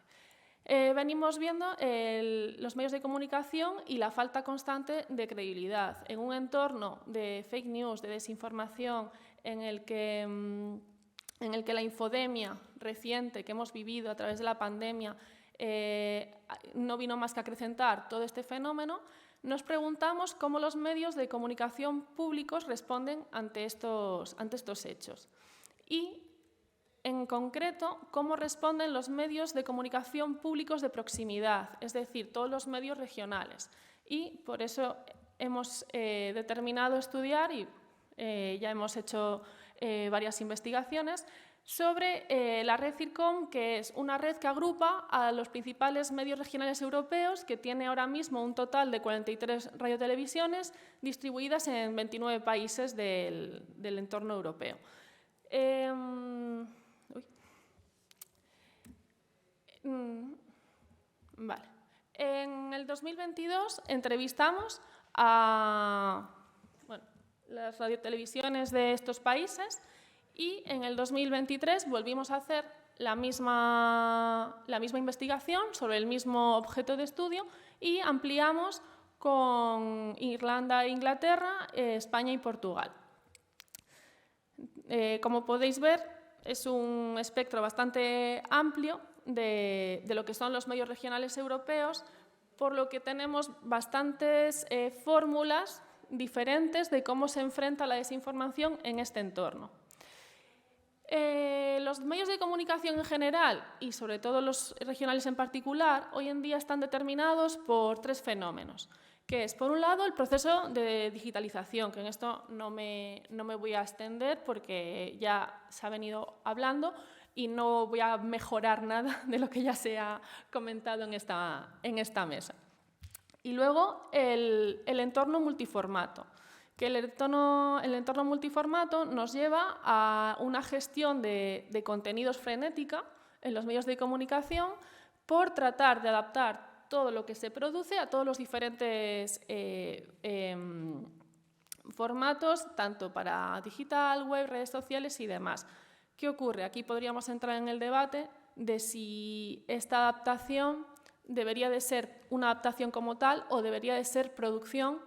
Venimos viendo los medios de comunicación y la falta constante de credibilidad en un entorno de fake news, de desinformación, en el que la infodemia reciente que hemos vivido a través de la pandemia no vino más que a acrecentar todo este fenómeno. Nos preguntamos cómo los medios de comunicación públicos responden ante estos hechos. Y, en concreto, cómo responden los medios de comunicación públicos de proximidad, es decir, todos los medios regionales. Y por eso hemos determinado estudiar, y ya hemos hecho varias investigaciones, sobre la red CIRCOM, que es una red que agrupa a los principales medios regionales europeos, que tiene ahora mismo un total de 43 radiotelevisiones distribuidas en 29 países del entorno europeo. Vale. En el 2022 entrevistamos a las radiotelevisiones de estos países y en el 2023 volvimos a hacer la misma investigación sobre el mismo objeto de estudio y ampliamos con Irlanda e Inglaterra, España y Portugal. Como podéis ver, es un espectro bastante amplio de lo que son los medios regionales europeos, por lo que tenemos bastantes fórmulas diferentes de cómo se enfrenta la desinformación en este entorno. Los medios de comunicación en general, y sobre todo los regionales en particular, hoy en día están determinados por tres fenómenos, que es, por un lado, el proceso de digitalización, que en esto no me voy a extender porque ya se ha venido hablando y no voy a mejorar nada de lo que ya se ha comentado en esta mesa. Y luego el entorno multiformato, que el entorno multiformato nos lleva a una gestión de contenidos frenética en los medios de comunicación por tratar de adaptar todo lo que se produce a todos los diferentes formatos, tanto para digital, web, redes sociales y demás. ¿Qué ocurre? Aquí podríamos entrar en el debate de si esta adaptación debería de ser una adaptación como tal o debería de ser producción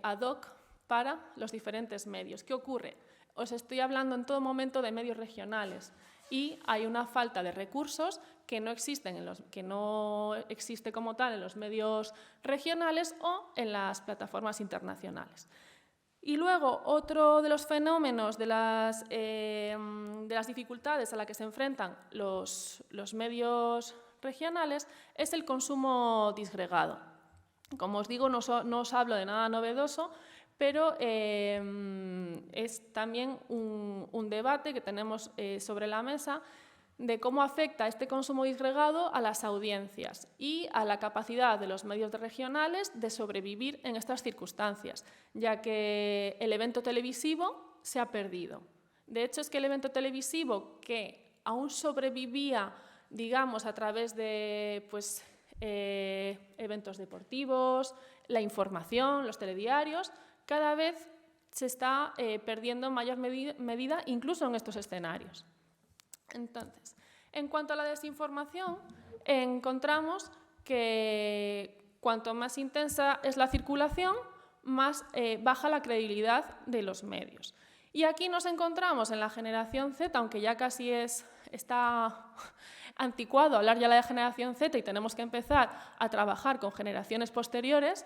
ad hoc para los diferentes medios. ¿Qué ocurre? Os estoy hablando en todo momento de medios regionales y hay una falta de recursos que no existe como tal en los medios regionales o en las plataformas internacionales. Y luego, otro de los fenómenos, de las dificultades a las que se enfrentan los medios regionales, es el consumo disgregado. Como os digo, no os hablo de nada novedoso, pero es también un debate que tenemos sobre la mesa de cómo afecta este consumo disgregado a las audiencias y a la capacidad de los medios regionales de sobrevivir en estas circunstancias, ya que el evento televisivo se ha perdido. De hecho, es que el evento televisivo, que aún sobrevivía, digamos, a través de eventos deportivos, la información, los telediarios, cada vez se está perdiendo en mayor medida, incluso en estos escenarios. Entonces, en cuanto a la desinformación, encontramos que cuanto más intensa es la circulación, más baja la credibilidad de los medios. Y aquí nos encontramos en la generación Z, aunque ya casi está anticuado hablar ya de la generación Z y tenemos que empezar a trabajar con generaciones posteriores,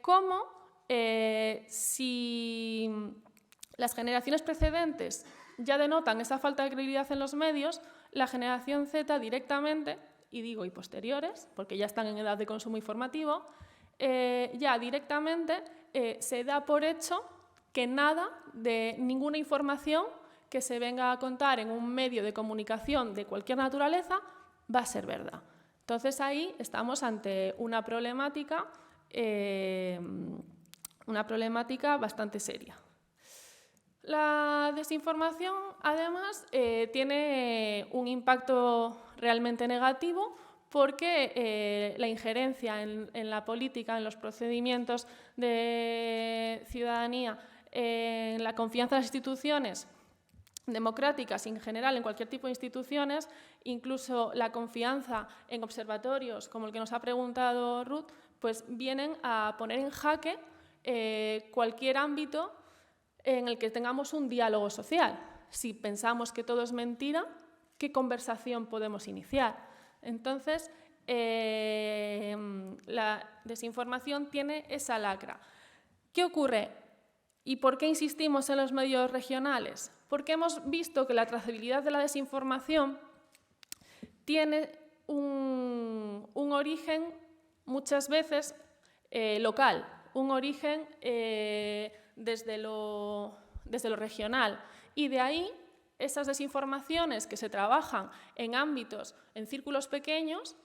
cómo si las generaciones precedentes ya denotan esa falta de credibilidad en los medios, la generación Z directamente, y posteriores, porque ya están en edad de consumo informativo, ya directamente se da por hecho que nada de ninguna información que se venga a contar en un medio de comunicación de cualquier naturaleza va a ser verdad. Entonces ahí estamos ante una problemática bastante seria. La desinformación, además, tiene un impacto realmente negativo porque la injerencia en la política, en los procedimientos de ciudadanía, en la confianza en las instituciones democráticas y en general en cualquier tipo de instituciones, incluso la confianza en observatorios como el que nos ha preguntado Ruth, pues vienen a poner en jaque cualquier ámbito en el que tengamos un diálogo social. Si pensamos que todo es mentira, ¿qué conversación podemos iniciar? Entonces, la desinformación tiene esa lacra. ¿Qué ocurre? ¿Y por qué insistimos en los medios regionales? Porque hemos visto que la trazabilidad de la desinformación tiene un origen muchas veces local, un origen desde lo regional, y de ahí esas desinformaciones que se trabajan en ámbitos, en círculos pequeños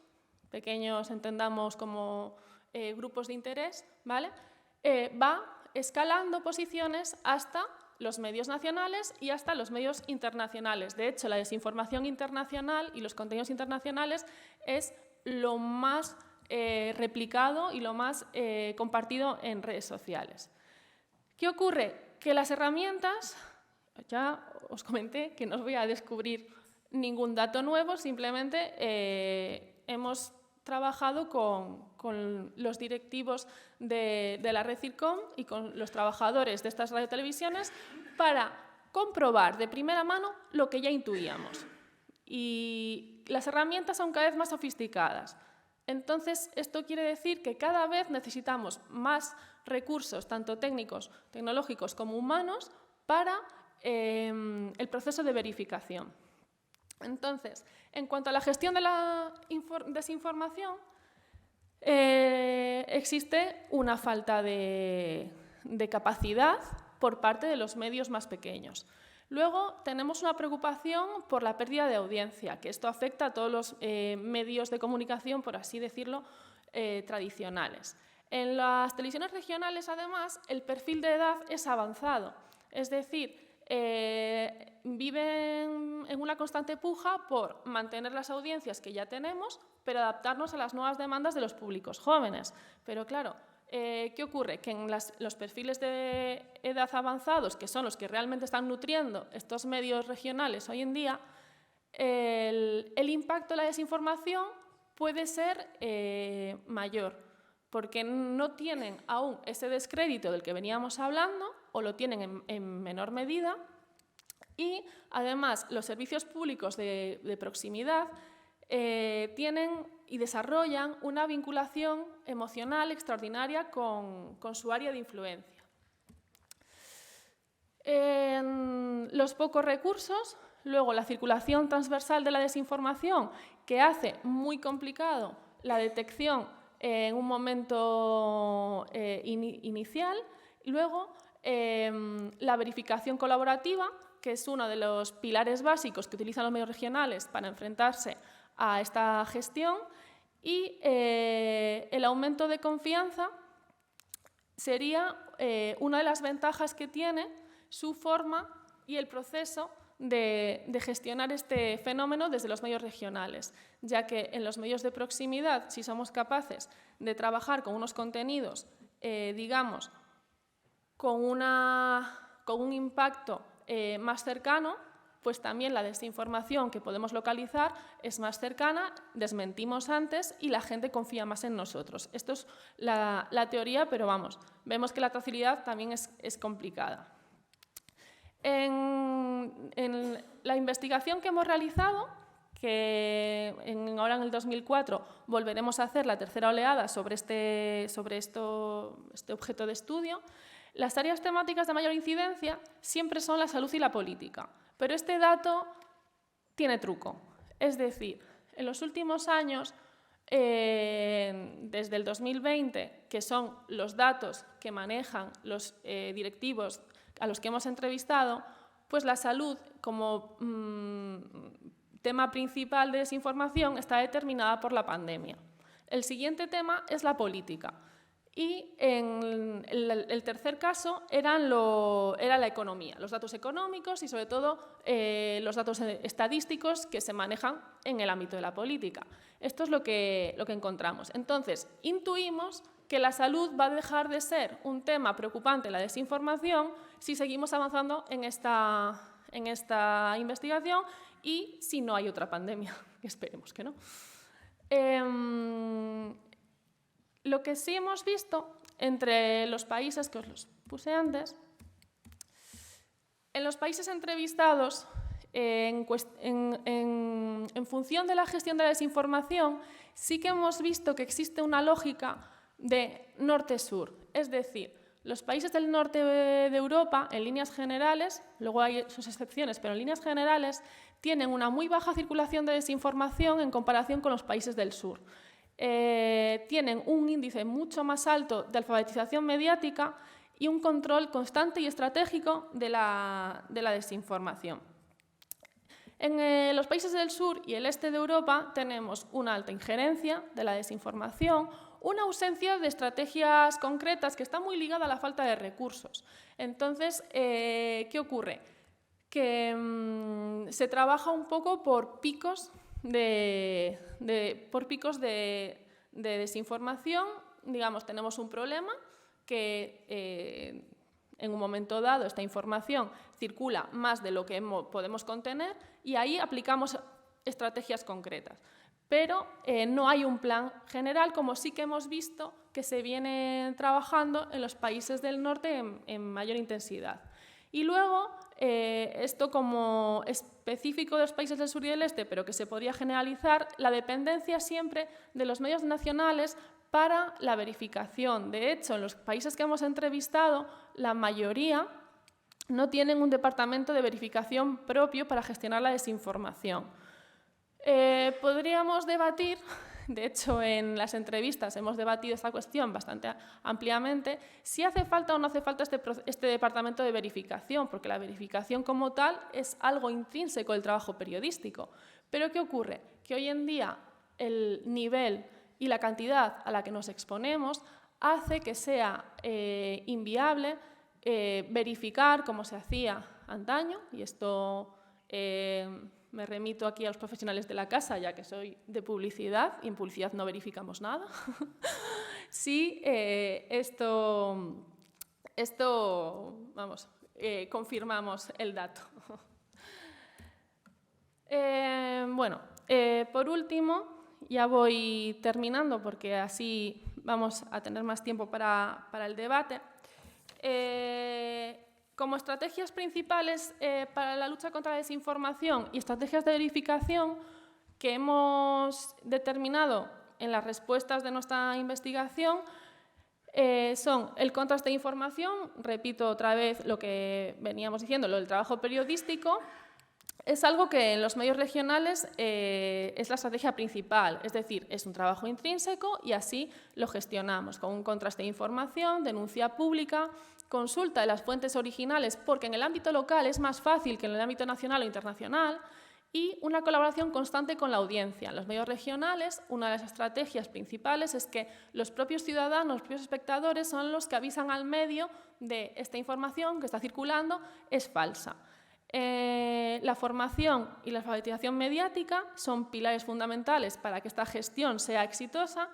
entendamos como grupos de interés, ¿vale? Va escalando posiciones hasta los medios nacionales y hasta los medios internacionales. De hecho, la desinformación internacional y los contenidos internacionales es lo más replicado y lo más compartido en redes sociales. ¿Qué ocurre? Que las herramientas, ya os comenté que no os voy a descubrir ningún dato nuevo, simplemente hemos trabajado con los directivos de la red CIRCOM y con los trabajadores de estas radiotelevisiones para comprobar de primera mano lo que ya intuíamos. Y las herramientas son cada vez más sofisticadas. Entonces, esto quiere decir que cada vez necesitamos más recursos, tanto técnicos, tecnológicos como humanos, para el proceso de verificación. Entonces, en cuanto a la gestión de la desinformación, existe una falta de capacidad por parte de los medios más pequeños. Luego tenemos una preocupación por la pérdida de audiencia, que esto afecta a todos los medios de comunicación, por así decirlo, tradicionales. En las televisiones regionales, además, el perfil de edad es avanzado, es decir, viven en una constante puja por mantener las audiencias que ya tenemos, pero adaptarnos a las nuevas demandas de los públicos jóvenes. Pero claro, ¿qué ocurre? Que en los perfiles de edad avanzados, que son los que realmente están nutriendo estos medios regionales hoy en día, el impacto de la desinformación puede ser mayor, porque no tienen aún ese descrédito del que veníamos hablando, o lo tienen en menor medida, y además los servicios públicos de proximidad tienen y desarrollan una vinculación emocional extraordinaria con su área de influencia. Los pocos recursos, luego la circulación transversal de la desinformación, que hace muy complicado la detección en un momento inicial, y luego la verificación colaborativa, que es uno de los pilares básicos que utilizan los medios regionales para enfrentarse a esta gestión, y el aumento de confianza sería una de las ventajas que tiene su forma y el proceso de gestionar este fenómeno desde los medios regionales, ya que en los medios de proximidad, si somos capaces de trabajar con unos contenidos, digamos, con un impacto más cercano, pues también la desinformación que podemos localizar es más cercana, desmentimos antes y la gente confía más en nosotros. Esto es la teoría, pero vamos, vemos que la trazabilidad también es complicada. En la investigación que hemos realizado, que ahora en el 2004 volveremos a hacer la tercera oleada sobre este objeto de estudio, las áreas temáticas de mayor incidencia siempre son la salud y la política, pero este dato tiene truco. Es decir, en los últimos años, desde el 2020, que son los datos que manejan los directivos a los que hemos entrevistado, pues la salud como tema principal de desinformación está determinada por la pandemia. El siguiente tema es la política. Y en el tercer caso era la economía, los datos económicos y sobre todo los datos estadísticos que se manejan en el ámbito de la política. Esto es lo que encontramos. Entonces, intuimos que la salud va a dejar de ser un tema preocupante, la desinformación, si seguimos avanzando en esta investigación y si no hay otra pandemia, que esperemos que no. Lo que sí hemos visto entre los países, que os los puse antes, en los países entrevistados, en función de la gestión de la desinformación, sí que hemos visto que existe una lógica de norte-sur. Es decir, los países del norte de Europa, en líneas generales, luego hay sus excepciones, pero en líneas generales, tienen una muy baja circulación de desinformación en comparación con los países del sur. Tienen un índice mucho más alto de alfabetización mediática y un control constante y estratégico de la desinformación. En los países del sur y el este de Europa tenemos una alta injerencia de la desinformación, una ausencia de estrategias concretas que está muy ligada a la falta de recursos. Entonces, ¿qué ocurre? Que se trabaja un poco por picos de desinformación. Digamos, tenemos un problema que en un momento dado esta información circula más de lo que podemos contener y ahí aplicamos estrategias concretas. Pero no hay un plan general, como sí que hemos visto que se viene trabajando en los países del norte en mayor intensidad. Y luego, esto como específico de los países del sur y del este, pero que se podría generalizar, la dependencia siempre de los medios nacionales para la verificación. De hecho, en los países que hemos entrevistado, la mayoría no tienen un departamento de verificación propio para gestionar la desinformación. Podríamos debatir de hecho en las entrevistas hemos debatido esta cuestión bastante ampliamente, si hace falta o no hace falta este departamento de verificación, porque la verificación como tal es algo intrínseco del trabajo periodístico. Pero ¿qué ocurre? Que hoy en día el nivel y la cantidad a la que nos exponemos hace que sea inviable verificar como se hacía antaño, y esto me remito aquí a los profesionales de la casa, ya que soy de publicidad, y en publicidad no verificamos nada. Sí, vamos, confirmamos el dato. Bueno, por último, ya voy terminando porque así vamos a tener más tiempo para el debate. Como estrategias principales para la lucha contra la desinformación y estrategias de verificación que hemos determinado en las respuestas de nuestra investigación son el contraste de información, repito otra vez lo que veníamos diciendo, lo del trabajo periodístico. Es algo que en los medios regionales es la estrategia principal, es decir, es un trabajo intrínseco y así lo gestionamos con un contraste de información, denuncia pública, consulta de las fuentes originales, porque en el ámbito local es más fácil que en el ámbito nacional o internacional, y una colaboración constante con la audiencia. En los medios regionales, una de las estrategias principales es que los propios ciudadanos, los propios espectadores, son los que avisan al medio de esta información que está circulando es falsa. La formación y la alfabetización mediática son pilares fundamentales para que esta gestión sea exitosa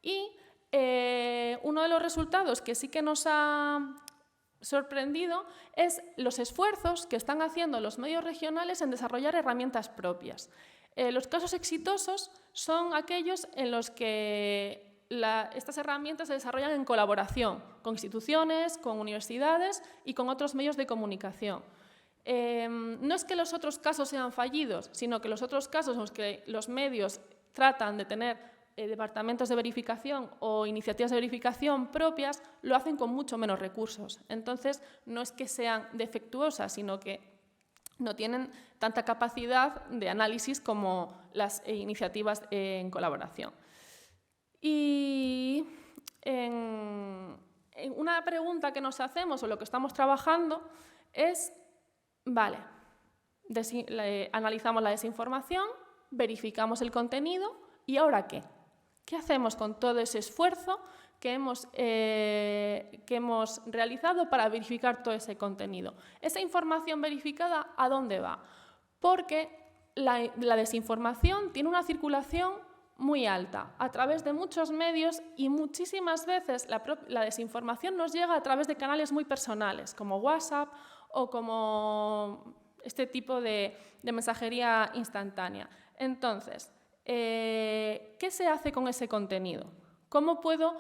y uno de los resultados que sí que nos ha sorprendido es los esfuerzos que están haciendo los medios regionales en desarrollar herramientas propias. Los casos exitosos son aquellos en los que estas herramientas se desarrollan en colaboración con instituciones, con universidades y con otros medios de comunicación. No es que los otros casos sean fallidos, sino que los otros casos en los que los medios tratan de tener departamentos de verificación o iniciativas de verificación propias, lo hacen con mucho menos recursos. Entonces, no es que sean defectuosas, sino que no tienen tanta capacidad de análisis como las iniciativas en colaboración. Y en una pregunta que nos hacemos o lo que estamos trabajando es, vale, analizamos la desinformación, verificamos el contenido, ¿y ahora qué? ¿Qué hacemos con todo ese esfuerzo que hemos realizado para verificar todo ese contenido? Esa información verificada, ¿a dónde va? Porque la desinformación tiene una circulación muy alta a través de muchos medios y muchísimas veces la desinformación nos llega a través de canales muy personales, como WhatsApp o como este tipo de mensajería instantánea. Entonces, ¿qué se hace con ese contenido? ¿Cómo puedo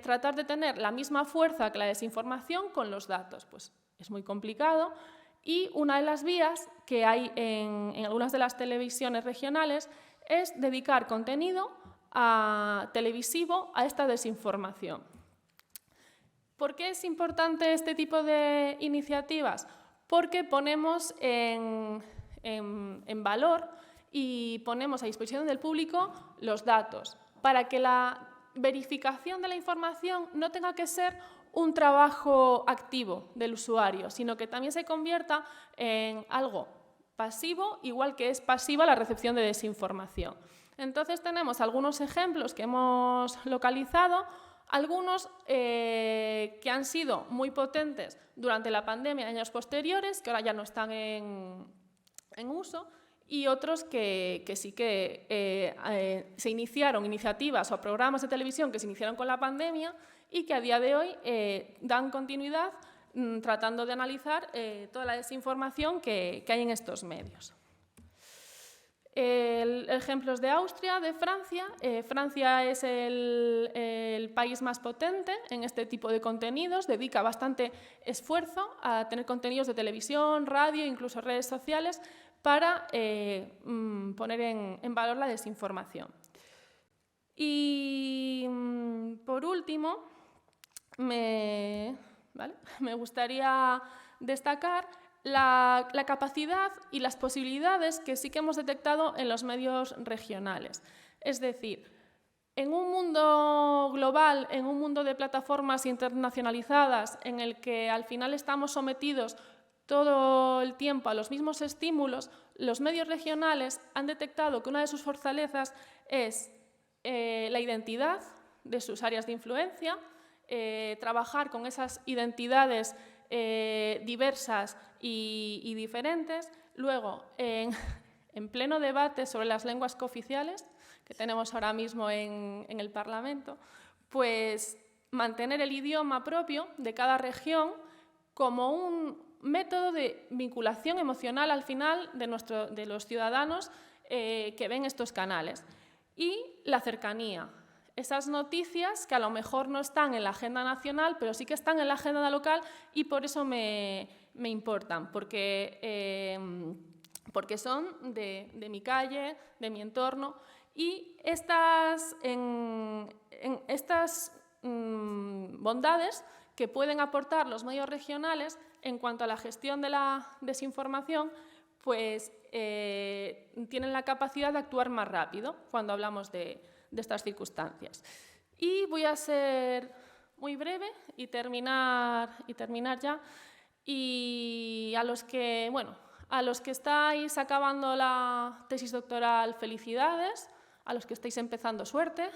tratar de tener la misma fuerza que la desinformación con los datos? Pues es muy complicado y una de las vías que hay en algunas de las televisiones regionales es dedicar contenido televisivo a esta desinformación. ¿Por qué es importante este tipo de iniciativas? Porque ponemos en valor y ponemos a disposición del público los datos, para que la verificación de la información no tenga que ser un trabajo activo del usuario, sino que también se convierta en algo pasivo, igual que es pasiva la recepción de desinformación. Entonces tenemos algunos ejemplos que hemos localizado, algunos que han sido muy potentes durante la pandemia en años posteriores, que ahora ya no están en uso, y otros que sí que se iniciaron iniciativas o programas de televisión que se iniciaron con la pandemia y que a día de hoy dan continuidad tratando de analizar toda la desinformación que hay en estos medios. Ejemplos de Austria, de Francia. Francia es el país más potente en este tipo de contenidos, dedica bastante esfuerzo a tener contenidos de televisión, radio, incluso redes sociales, para poner en valor la desinformación. Y por último, me gustaría destacar la capacidad y las posibilidades que sí que hemos detectado en los medios regionales. Es decir, En un mundo global, en un mundo de plataformas internacionalizadas, en el que al final estamos sometidos todo el tiempo a los mismos estímulos, los medios regionales han detectado que una de sus fortalezas es la identidad de sus áreas de influencia, trabajar con esas identidades diversas y diferentes. Luego, en pleno debate sobre las lenguas cooficiales, que tenemos ahora mismo en el Parlamento, pues mantener el idioma propio de cada región como un método de vinculación emocional al final de los ciudadanos que ven estos canales. Y la cercanía, esas noticias que a lo mejor no están en la agenda nacional, pero sí que están en la agenda local y por eso me importan, porque son de mi calle, de mi entorno. Y estas bondades que pueden aportar los medios regionales en cuanto a la gestión de la desinformación, pues tienen la capacidad de actuar más rápido cuando hablamos de estas circunstancias. Y voy a ser muy breve y terminar ya. Y a los que estáis acabando la tesis doctoral, felicidades. A los que estáis empezando, suerte.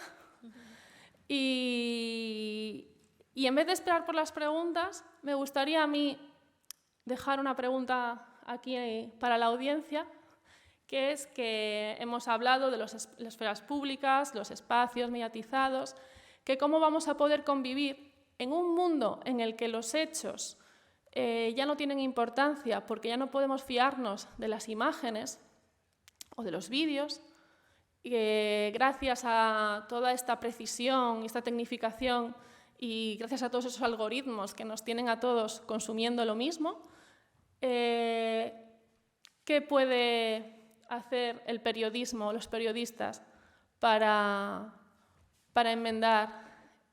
Y en vez de esperar por las preguntas, me gustaría a mí dejar una pregunta aquí para la audiencia, que es que hemos hablado de las esferas públicas, los espacios mediatizados, que cómo vamos a poder convivir en un mundo en el que los hechos ya no tienen importancia porque ya no podemos fiarnos de las imágenes o de los vídeos, gracias a toda esta precisión y esta tecnificación y gracias a todos esos algoritmos que nos tienen a todos consumiendo lo mismo, ¿qué puede hacer el periodismo, los periodistas, para enmendar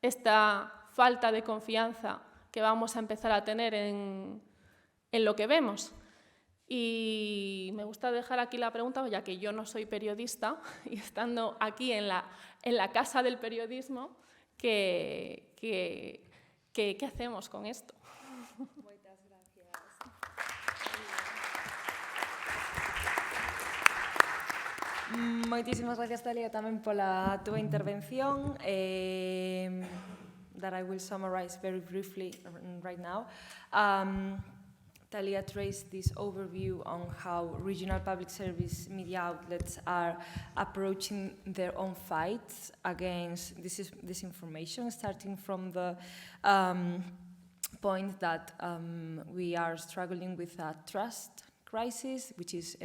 esta falta de confianza que vamos a empezar a tener en lo que vemos? Y me gusta dejar aquí la pregunta, ya que yo no soy periodista, y estando aquí en la casa del periodismo, ¿qué hacemos con esto? Muchas gracias. Moitísimas gracias, Talia, tamén pola túa intervención. That I will summarize very briefly right now. Talia traced this overview on how regional public service media outlets are approaching their own fights against disinformation, starting from the point that we are struggling with a trust crisis, which is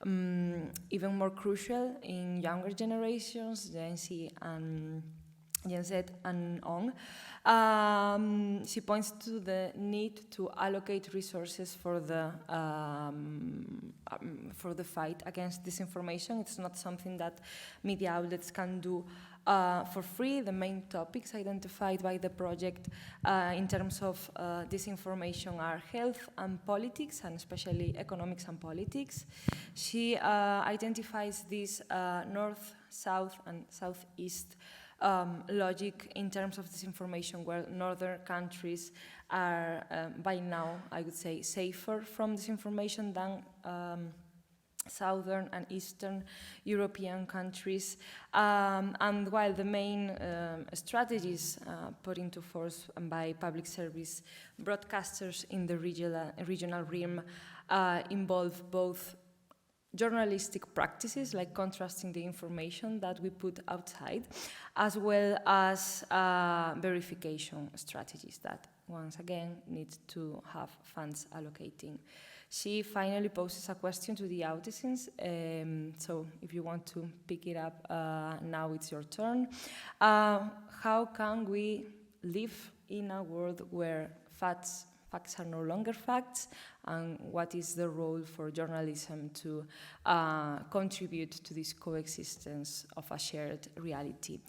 even more crucial in younger generations, Gen Z and on. She points to the need to allocate resources for the fight against disinformation. It's not something that media outlets can do for free. The main topics identified by the project in terms of disinformation are health and politics, and especially economics and politics. She identifies this north, south, and southeast logic in terms of disinformation, where northern countries are by now, I would say, safer from disinformation than southern and eastern European countries. And while the main strategies put into force by public service broadcasters in the regional realm involve both journalistic practices, like contrasting the information that we put outside, as well as verification strategies that, once again, need to have funds allocating. She finally poses a question to the audience, so if you want to pick it up, now it's your turn. How can we live in a world where facts are no longer facts, and what is the role for journalism to contribute to this coexistence of a shared reality?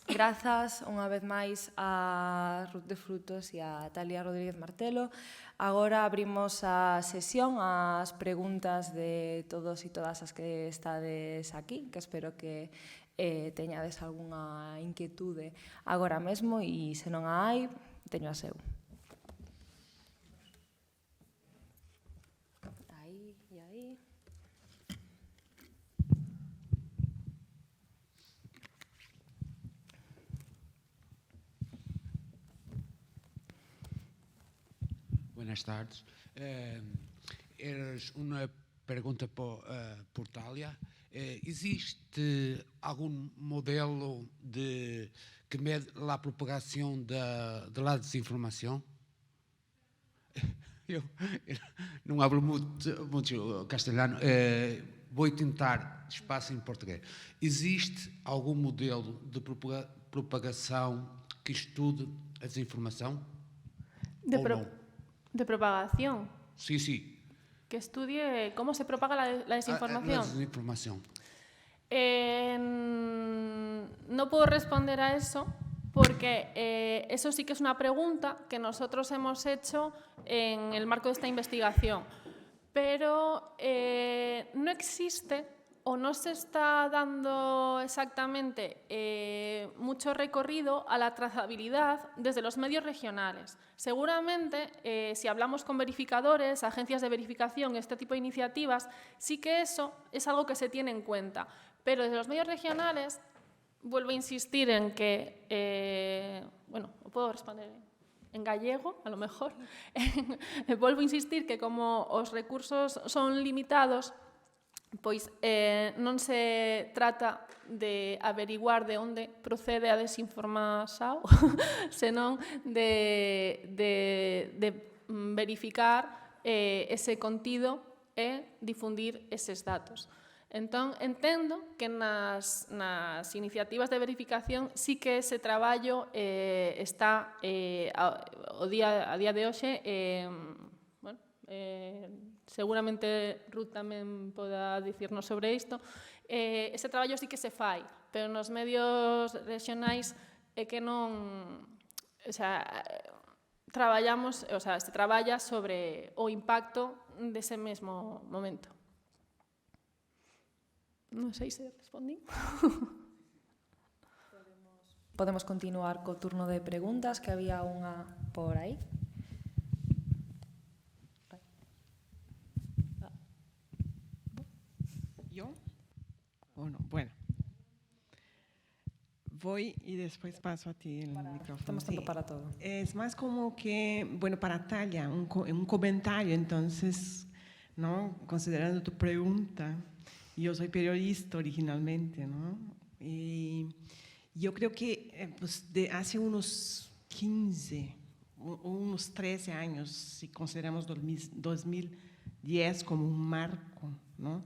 Grazas unha vez máis a Ruth de Frutos e a Talia Rodríguez Martelo. Agora abrimos a sesión ás preguntas de todos e todas as que estades aquí, que espero que teñades algunha inquietude agora mesmo e se non a hai, teño a seu. Aí e aí. Buenas tardes. Eras uma pergunta por Tália. Existe algum modelo que mede a propagação da desinformação? Eu não hablo muito castelhano. Vou tentar espaço em português. Existe algum modelo de propagação que estude a desinformação? De propagación. Sí, sí. Que estudie cómo se propaga la desinformación. La desinformación. No puedo responder a eso porque eso sí que es una pregunta que nosotros hemos hecho en el marco de esta investigación. Pero no existe o no se está dando exactamente mucho recorrido a la trazabilidad desde los medios regionales. Seguramente, si hablamos con verificadores, agencias de verificación, este tipo de iniciativas, sí que eso es algo que se tiene en cuenta. Pero desde los medios regionales, vuelvo a insistir en que, bueno, puedo responder en gallego, a lo mejor, vuelvo a insistir que como os recursos son limitados, pois non se trata de averiguar de onde procede a desinformación, senón de verificar ese contido e difundir eses datos. Entón, entendo que nas iniciativas de verificación sí que ese traballo está a día de hoxe, bueno, seguramente Ruth tamén poda dicirnos sobre isto, ese traballo sí que se fai, pero nos medios regionais é que non, o sea, traballamos, o sea, se traballa sobre o impacto dese mesmo momento. Non sei se respondí. Podemos continuar co turno de preguntas, que había unha por aí. ¿Yo? ¿O no? Bueno. Voy y después paso a ti el micrófono. Estamos tanto para todo. Es más como que, bueno, para Tália, un comentario, entonces, ¿no? Considerando tu pregunta, yo soy periodista originalmente, ¿no? Y yo creo que pues, de hace unos 15, unos 13 años, si consideramos 2010 como un marco, ¿no?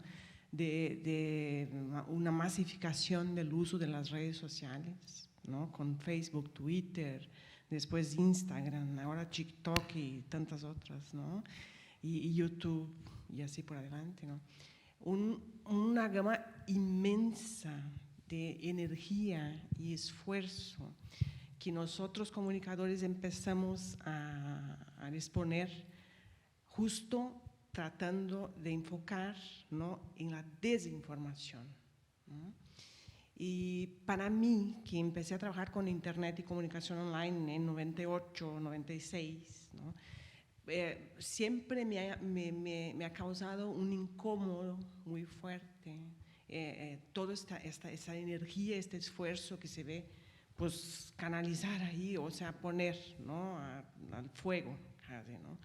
de una masificación del uso de las redes sociales, ¿no? Con Facebook, Twitter, después Instagram, ahora TikTok y tantas otras, ¿no? Y YouTube y así por adelante, ¿no? Una gama inmensa de energía y esfuerzo que nosotros comunicadores empezamos a disponer justo tratando de enfocar, ¿no? En la desinformación, ¿no? Y para mí, que empecé a trabajar con Internet y comunicación online en 98, 96, ¿no? Siempre me ha causado un incómodo muy fuerte, toda esa energía, este esfuerzo que se ve, pues canalizar ahí, o sea, poner, ¿no? al fuego, casi, ¿no?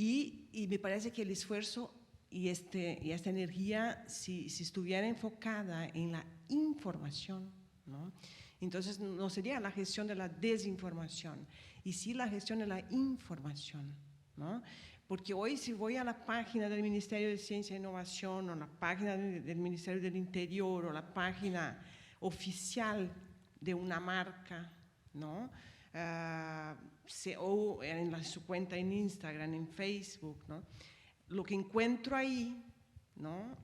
Y me parece que el esfuerzo y esta energía, si estuviera enfocada en la información, ¿no? Entonces no sería la gestión de la desinformación, y sí la gestión de la información, ¿no? Porque hoy si voy a la página del Ministerio de Ciencia e Innovación, o la página del Ministerio del Interior, o la página oficial de una marca, ¿no? O en su cuenta en Instagram, en Facebook, ¿no? Lo que encuentro ahí, ¿no?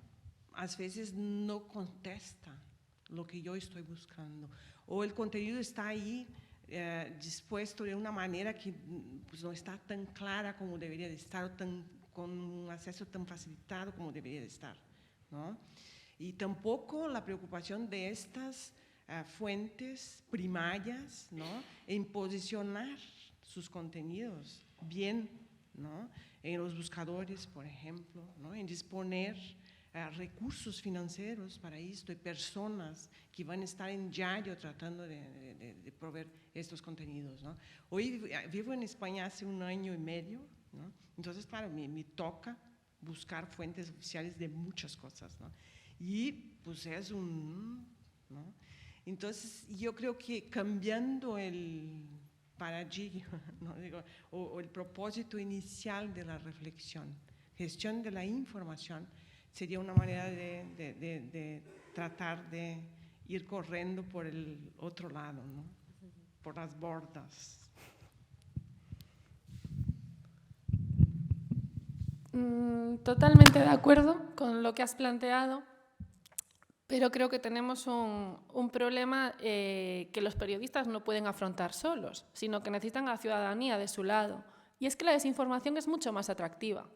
A veces no contesta lo que yo estoy buscando, o el contenido está ahí dispuesto de una manera que pues, no está tan clara como debería de estar, o con un acceso tan facilitado como debería de estar, ¿no? Y tampoco la preocupación de estas fuentes primarias, ¿no? En posicionar sus contenidos bien, ¿no? En los buscadores, por ejemplo, ¿no? En disponer recursos financieros para esto y personas que van a estar en diario tratando de proveer estos contenidos, ¿no? Hoy vivo en España hace 1 año y medio, ¿no? Entonces, claro, me toca buscar fuentes oficiales de muchas cosas, ¿no? Y pues es ¿no? Entonces, yo creo que cambiando el paradigma, ¿no? Digo, o el propósito inicial de la reflexión, gestión de la información, sería una manera de tratar de ir corriendo por el otro lado, ¿no? Por las bordas. Totalmente de acuerdo con lo que has planteado, pero creo que tenemos un problema que los periodistas no pueden afrontar solos, sino que necesitan a la ciudadanía de su lado. Y es que la desinformación es mucho más atractiva.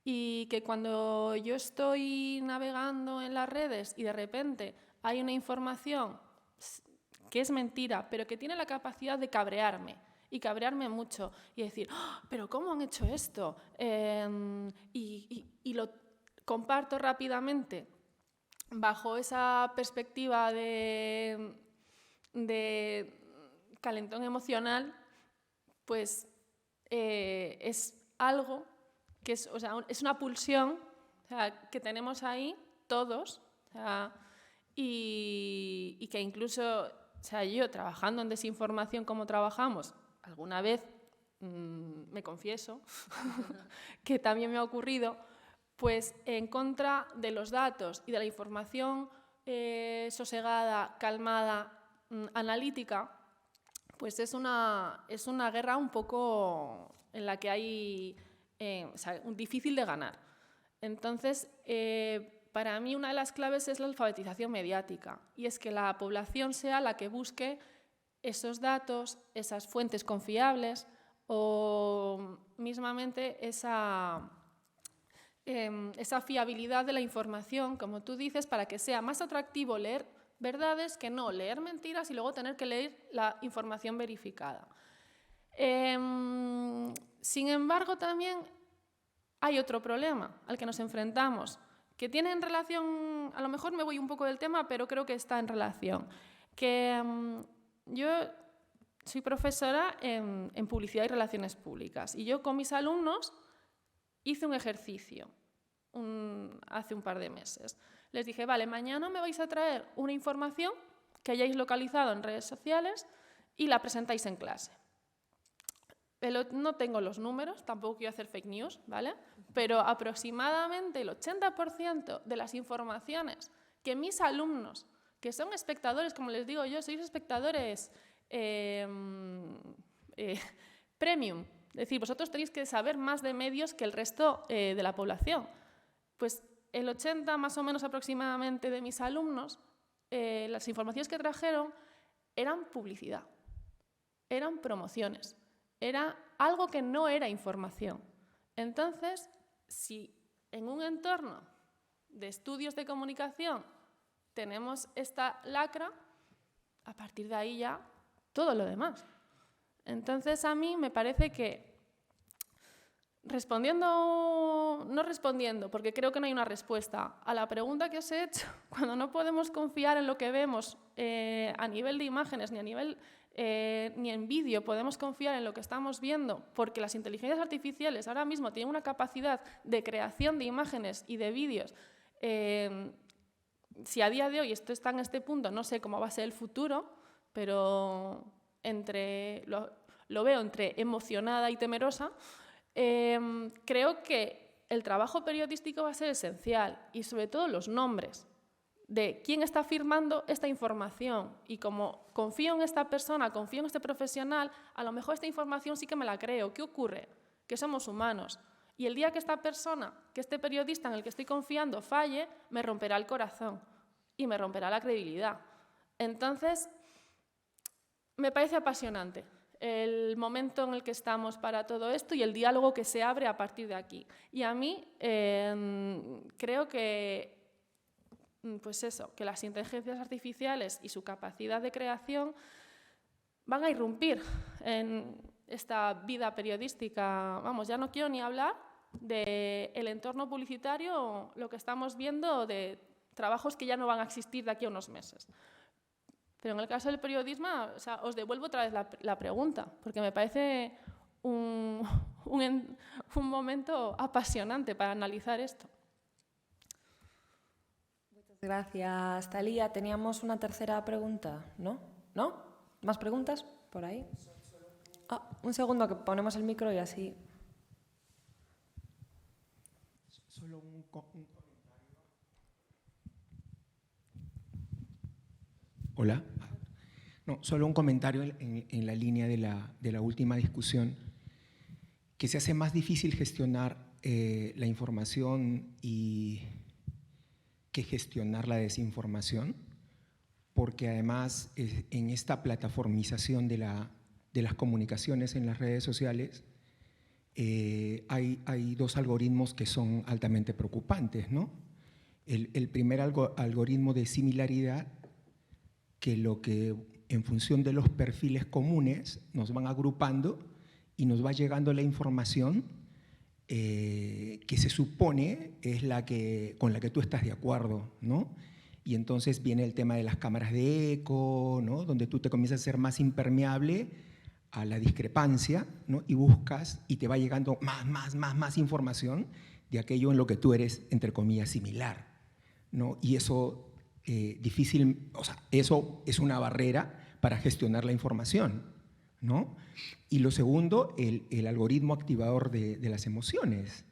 Y que cuando yo estoy navegando en las redes y de repente hay una información que es mentira, pero que tiene la capacidad de cabrearme, y cabrearme mucho, y decir, ¡oh, pero cómo han hecho esto! Y lo comparto rápidamente bajo esa perspectiva de calentón emocional, pues es algo que es, o sea, es una pulsión, o sea, que tenemos ahí todos, o sea, y que incluso, o sea, yo trabajando en desinformación como trabajamos, alguna vez, me confieso, que también me ha ocurrido, pues en contra de los datos y de la información sosegada, calmada, analítica, pues es una guerra un poco en la que hay o sea, difícil de ganar. Entonces, para mí una de las claves es la alfabetización mediática, y es que la población sea la que busque esos datos, esas fuentes confiables o mismamente esa fiabilidad de la información, como tú dices, para que sea más atractivo leer verdades que no leer mentiras y luego tener que leer la información verificada. Sin embargo, también hay otro problema al que nos enfrentamos, que tiene en relación, a lo mejor me voy un poco del tema, pero creo que está en relación, que yo soy profesora en publicidad y relaciones públicas, y yo con mis alumnos hice un ejercicio hace un par de meses. Les dije, vale, mañana me vais a traer una información que hayáis localizado en redes sociales y la presentáis en clase. No tengo los números, tampoco quiero hacer fake news, ¿vale? Pero aproximadamente el 80% de las informaciones que mis alumnos, que son espectadores, como les digo yo, sois espectadores premium, es decir, vosotros tenéis que saber más de medios que el resto de la población. Pues el 80 más o menos aproximadamente de mis alumnos, las informaciones que trajeron eran publicidad, eran promociones. Era algo que no era información. Entonces, si en un entorno de estudios de comunicación tenemos esta lacra, a partir de ahí ya todo lo demás. Entonces, a mí me parece que no respondiendo, porque creo que no hay una respuesta a la pregunta que os he hecho, cuando no podemos confiar en lo que vemos a nivel de imágenes ni a nivel ni en vídeo podemos confiar en lo que estamos viendo, porque las inteligencias artificiales ahora mismo tienen una capacidad de creación de imágenes y de vídeos. Si a día de hoy esto está en este punto, no sé cómo va a ser el futuro, pero lo veo entre emocionada y temerosa. Creo que el trabajo periodístico va a ser esencial, y sobre todo los nombres de quién está firmando esta información, y como confío en esta persona, confío en este profesional, a lo mejor esta información sí que me la creo. ¿Qué ocurre? Que somos humanos, y el día que esta persona, que este periodista en el que estoy confiando falle, me romperá el corazón y me romperá la credibilidad. Entonces, me parece apasionante el momento en el que estamos para todo esto y el diálogo que se abre a partir de aquí. Y a mí creo que pues eso, que las inteligencias artificiales y su capacidad de creación van a irrumpir en esta vida periodística. Vamos, ya no quiero ni hablar del entorno publicitario, lo que estamos viendo de trabajos que ya no van a existir de aquí a unos meses. Pero en el caso del periodismo, o sea, os devuelvo otra vez la pregunta, porque me parece un momento apasionante para analizar esto. Muchas gracias, Thalía. Teníamos una tercera pregunta, ¿no? ¿No? ¿Más preguntas por ahí? Un segundo, que ponemos el micro y así. Solo un comentario. Hola. No, solo un comentario en la línea de la última discusión, que se hace más difícil gestionar la información que gestionar la desinformación, porque además en esta plataformización de las comunicaciones en las redes sociales hay dos algoritmos que son altamente preocupantes, ¿no? El primer algoritmo de similaridad, que en función de los perfiles comunes nos van agrupando y nos va llegando la información que se supone es con la que tú estás de acuerdo, ¿no? Y entonces viene el tema de las cámaras de eco, ¿no? Donde tú te comienzas a ser más impermeable a la discrepancia, ¿no? Y buscas y te va llegando más información de aquello en lo que tú eres, entre comillas, similar, ¿no? Y eso eso es una barrera para gestionar la información, ¿no? Y lo segundo, el algoritmo activador de las emociones,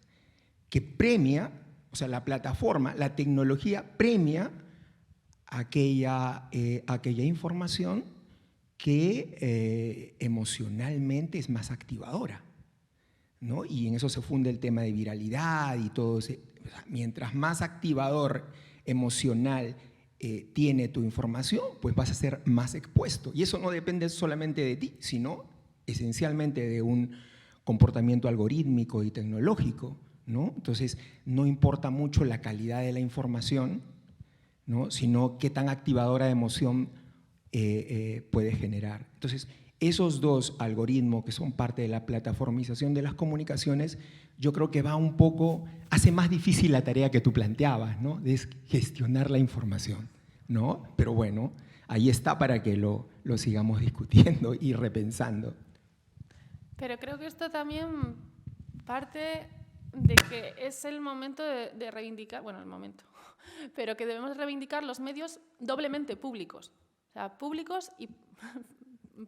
que premia, o sea, la plataforma, la tecnología premia aquella información que emocionalmente es más activadora, ¿no? Y en eso se funde el tema de viralidad y todo o sea, mientras más activador emocional tiene tu información, pues vas a ser más expuesto. Y eso no depende solamente de ti, sino esencialmente de un comportamiento algorítmico y tecnológico, ¿no? Entonces, no importa mucho la calidad de la información, ¿no? Sino qué tan activadora de emoción puede generar. Entonces, esos dos algoritmos que son parte de la plataformización de las comunicaciones, yo creo que hace más difícil la tarea que tú planteabas, ¿no? De gestionar la información, ¿no? Pero bueno, ahí está para que lo sigamos discutiendo y repensando. Pero creo que esto también parte de que es el momento de reivindicar, bueno, el momento, pero que debemos reivindicar los medios doblemente públicos, o sea, públicos y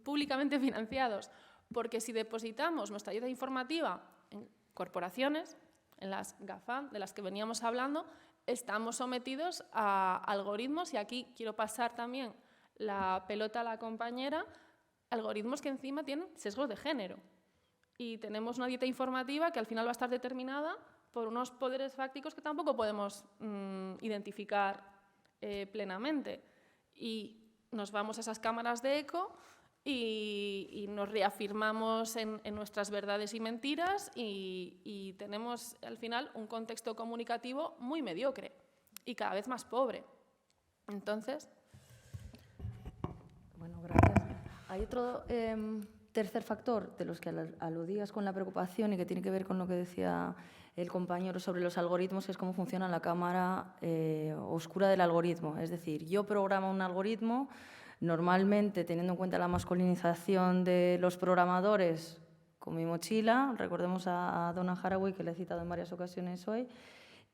públicamente financiados, porque si depositamos nuestra ayuda informativa en corporaciones, en las GAFAM, de las que veníamos hablando, estamos sometidos a algoritmos, y aquí quiero pasar también la pelota a la compañera, algoritmos que encima tienen sesgos de género. Y tenemos una dieta informativa que al final va a estar determinada por unos poderes fácticos que tampoco podemos identificar plenamente. Y nos vamos a esas cámaras de eco y nos reafirmamos en nuestras verdades y mentiras y tenemos al final un contexto comunicativo muy mediocre y cada vez más pobre. Entonces… Bueno, gracias. Hay otro tercer factor de los que aludías con la preocupación y que tiene que ver con lo que decía el compañero sobre los algoritmos, que es cómo funciona la cámara oscura del algoritmo. Es decir, yo programo un algoritmo, normalmente teniendo en cuenta la masculinización de los programadores con mi mochila, recordemos a Donna Haraway, que le he citado en varias ocasiones hoy,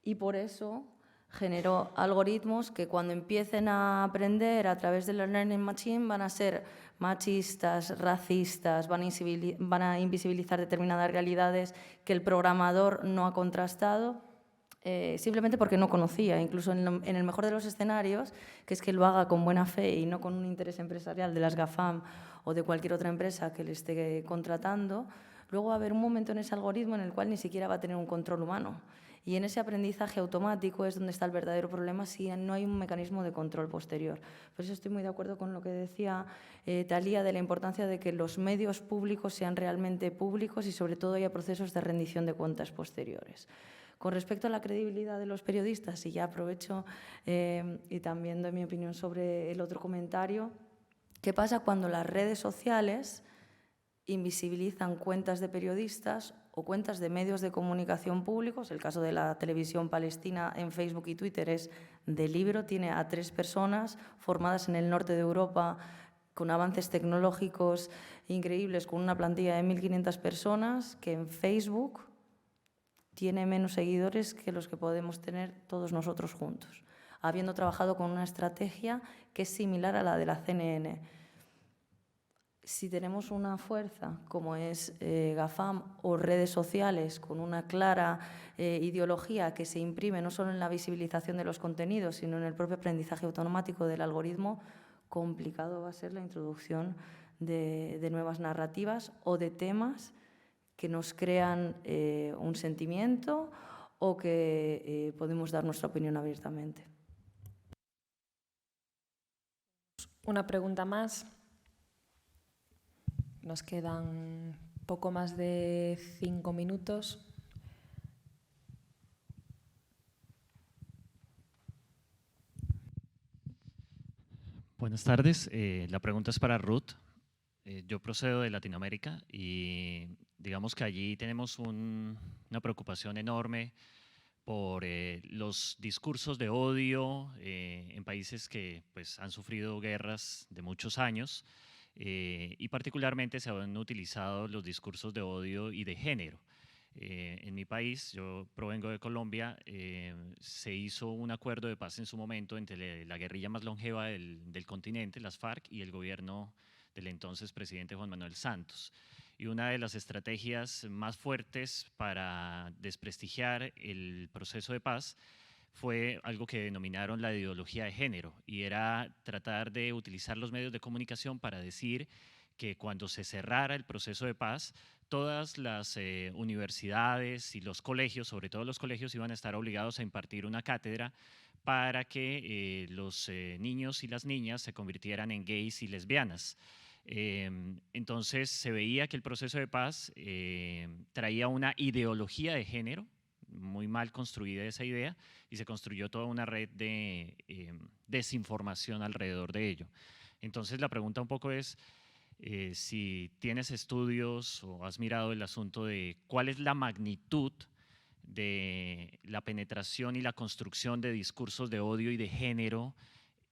y por eso generó algoritmos que cuando empiecen a aprender a través de la Learning Machine van a ser machistas, racistas, van a invisibilizar determinadas realidades que el programador no ha contrastado, simplemente porque no conocía. Incluso en el mejor de los escenarios, que es que lo haga con buena fe y no con un interés empresarial de las GAFAM o de cualquier otra empresa que le esté contratando, luego va a haber un momento en ese algoritmo en el cual ni siquiera va a tener un control humano. Y en ese aprendizaje automático es donde está el verdadero problema si no hay un mecanismo de control posterior. Por eso estoy muy de acuerdo con lo que decía Thalía de la importancia de que los medios públicos sean realmente públicos y sobre todo haya procesos de rendición de cuentas posteriores. Con respecto a la credibilidad de los periodistas, y ya aprovecho y también doy mi opinión sobre el otro comentario, ¿qué pasa cuando las redes sociales invisibilizan cuentas de periodistas o cuentas de medios de comunicación públicos? El caso de la televisión palestina en Facebook y Twitter es de Libro, tiene a 3 personas formadas en el norte de Europa con avances tecnológicos increíbles, con una plantilla de 1.500 personas, que en Facebook tiene menos seguidores que los que podemos tener todos nosotros juntos, habiendo trabajado con una estrategia que es similar a la de la CNN. Si tenemos una fuerza como es GAFAM o redes sociales con una clara ideología que se imprime no solo en la visibilización de los contenidos, sino en el propio aprendizaje automático del algoritmo, complicado va a ser la introducción de nuevas narrativas o de temas que nos crean un sentimiento o que podemos dar nuestra opinión abiertamente. Una pregunta más. Nos quedan poco más de 5 minutos. Buenas tardes. La pregunta es para Ruth. Yo procedo de Latinoamérica y digamos que allí tenemos una preocupación enorme por los discursos de odio en países que pues, han sufrido guerras de muchos años y particularmente se han utilizado los discursos de odio y de género. En mi país, yo provengo de Colombia, se hizo un acuerdo de paz en su momento entre la guerrilla más longeva del continente, las FARC, y el gobierno del entonces presidente Juan Manuel Santos. Y una de las estrategias más fuertes para desprestigiar el proceso de paz fue algo que denominaron la ideología de género, y era tratar de utilizar los medios de comunicación para decir que cuando se cerrara el proceso de paz, todas las universidades y los colegios, sobre todo los colegios, iban a estar obligados a impartir una cátedra para que los niños y las niñas se convirtieran en gays y lesbianas. Entonces se veía que el proceso de paz traía una ideología de género, muy mal construida esa idea, y se construyó toda una red de desinformación alrededor de ello. Entonces la pregunta un poco es si tienes estudios o has mirado el asunto de cuál es la magnitud de la penetración y la construcción de discursos de odio y de género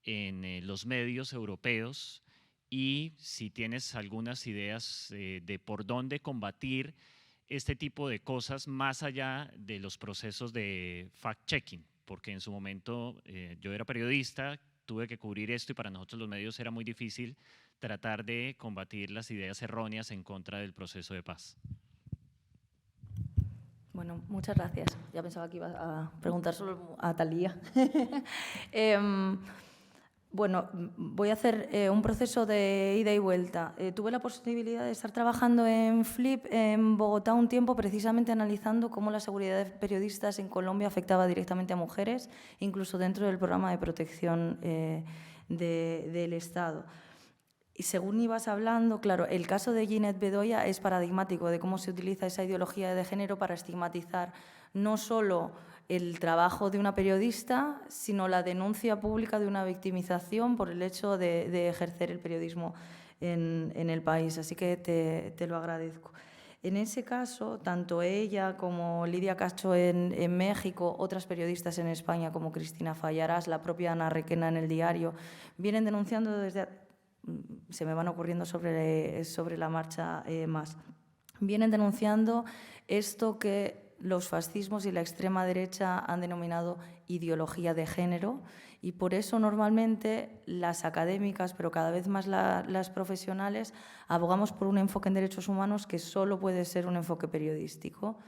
en los medios europeos, y si tienes algunas ideas de por dónde combatir este tipo de cosas más allá de los procesos de fact-checking, porque en su momento yo era periodista, tuve que cubrir esto y para nosotros los medios era muy difícil tratar de combatir las ideas erróneas en contra del proceso de paz. Bueno, muchas gracias. Ya pensaba que iba a preguntar solo a Talía. Bueno, voy a hacer un proceso de ida y vuelta. Tuve la posibilidad de estar trabajando en Flip en Bogotá un tiempo, precisamente analizando cómo la seguridad de periodistas en Colombia afectaba directamente a mujeres, incluso dentro del programa de protección del Estado. Y según ibas hablando, claro, el caso de Ginette Bedoya es paradigmático de cómo se utiliza esa ideología de género para estigmatizar no solo el trabajo de una periodista, sino la denuncia pública de una victimización por el hecho de ejercer el periodismo en el país. Así que te lo agradezco. En ese caso, tanto ella como Lidia Cacho en México, otras periodistas en España como Cristina Fallarás, la propia Ana Requena en El Diario, vienen denunciando desde... se me van ocurriendo sobre la marcha más. Vienen denunciando esto que los fascismos y la extrema derecha han denominado ideología de género, y por eso normalmente las académicas, pero cada vez más las profesionales, abogamos por un enfoque en derechos humanos que solo puede ser un enfoque periodístico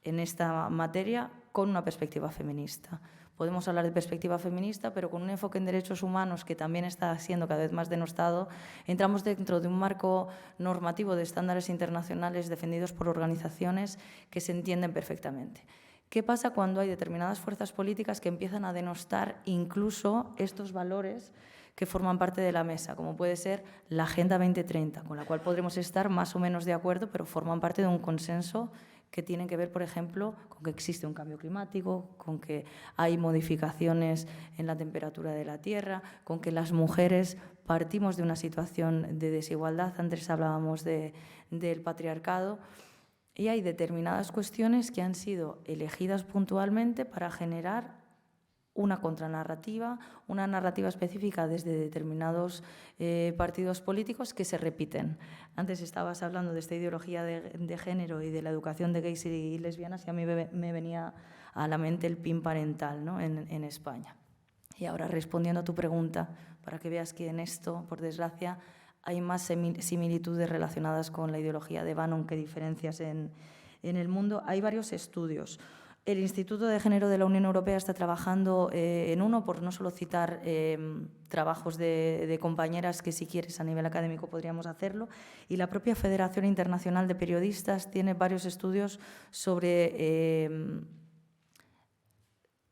en esta materia con una perspectiva feminista. Podemos hablar de perspectiva feminista, pero con un enfoque en derechos humanos que también está siendo cada vez más denostado, entramos dentro de un marco normativo de estándares internacionales defendidos por organizaciones que se entienden perfectamente. ¿Qué pasa cuando hay determinadas fuerzas políticas que empiezan a denostar incluso estos valores que forman parte de la mesa, como puede ser la Agenda 2030, con la cual podremos estar más o menos de acuerdo, pero forman parte de un consenso que tienen que ver, por ejemplo, con que existe un cambio climático, con que hay modificaciones en la temperatura de la Tierra, con que las mujeres partimos de una situación de desigualdad. Antes hablábamos del patriarcado. Y hay determinadas cuestiones que han sido elegidas puntualmente para generar una contranarrativa, una narrativa específica desde determinados partidos políticos que se repiten. Antes estabas hablando de esta ideología de género y de la educación de gays y lesbianas y a mí me venía a la mente el PIN parental, ¿no? en España. Y ahora, respondiendo a tu pregunta, para que veas que en esto, por desgracia, hay más similitudes relacionadas con la ideología de Bannon que diferencias en el mundo. Hay varios estudios. El Instituto de Género de la Unión Europea está trabajando en uno, por no solo citar trabajos de compañeras que si quieres a nivel académico podríamos hacerlo, y la propia Federación Internacional de Periodistas tiene varios estudios sobre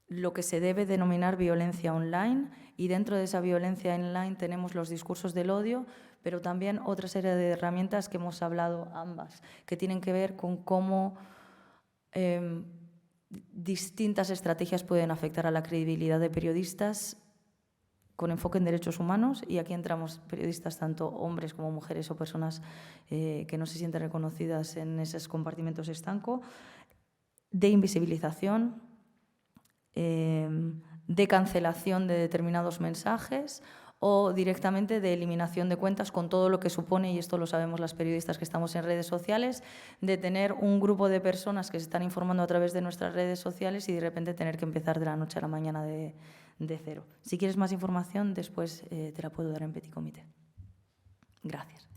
lo que se debe denominar violencia online, y dentro de esa violencia online tenemos los discursos del odio, pero también otra serie de herramientas que hemos hablado ambas, que tienen que ver con cómo distintas estrategias pueden afectar a la credibilidad de periodistas con enfoque en derechos humanos, y aquí entramos periodistas tanto hombres como mujeres o personas que no se sienten reconocidas en esos compartimentos estanco, de invisibilización, de cancelación de determinados mensajes o directamente de eliminación de cuentas, con todo lo que supone, y esto lo sabemos las periodistas que estamos en redes sociales, de tener un grupo de personas que se están informando a través de nuestras redes sociales y de repente tener que empezar de la noche a la mañana de cero. Si quieres más información, después te la puedo dar en petit comité. Gracias.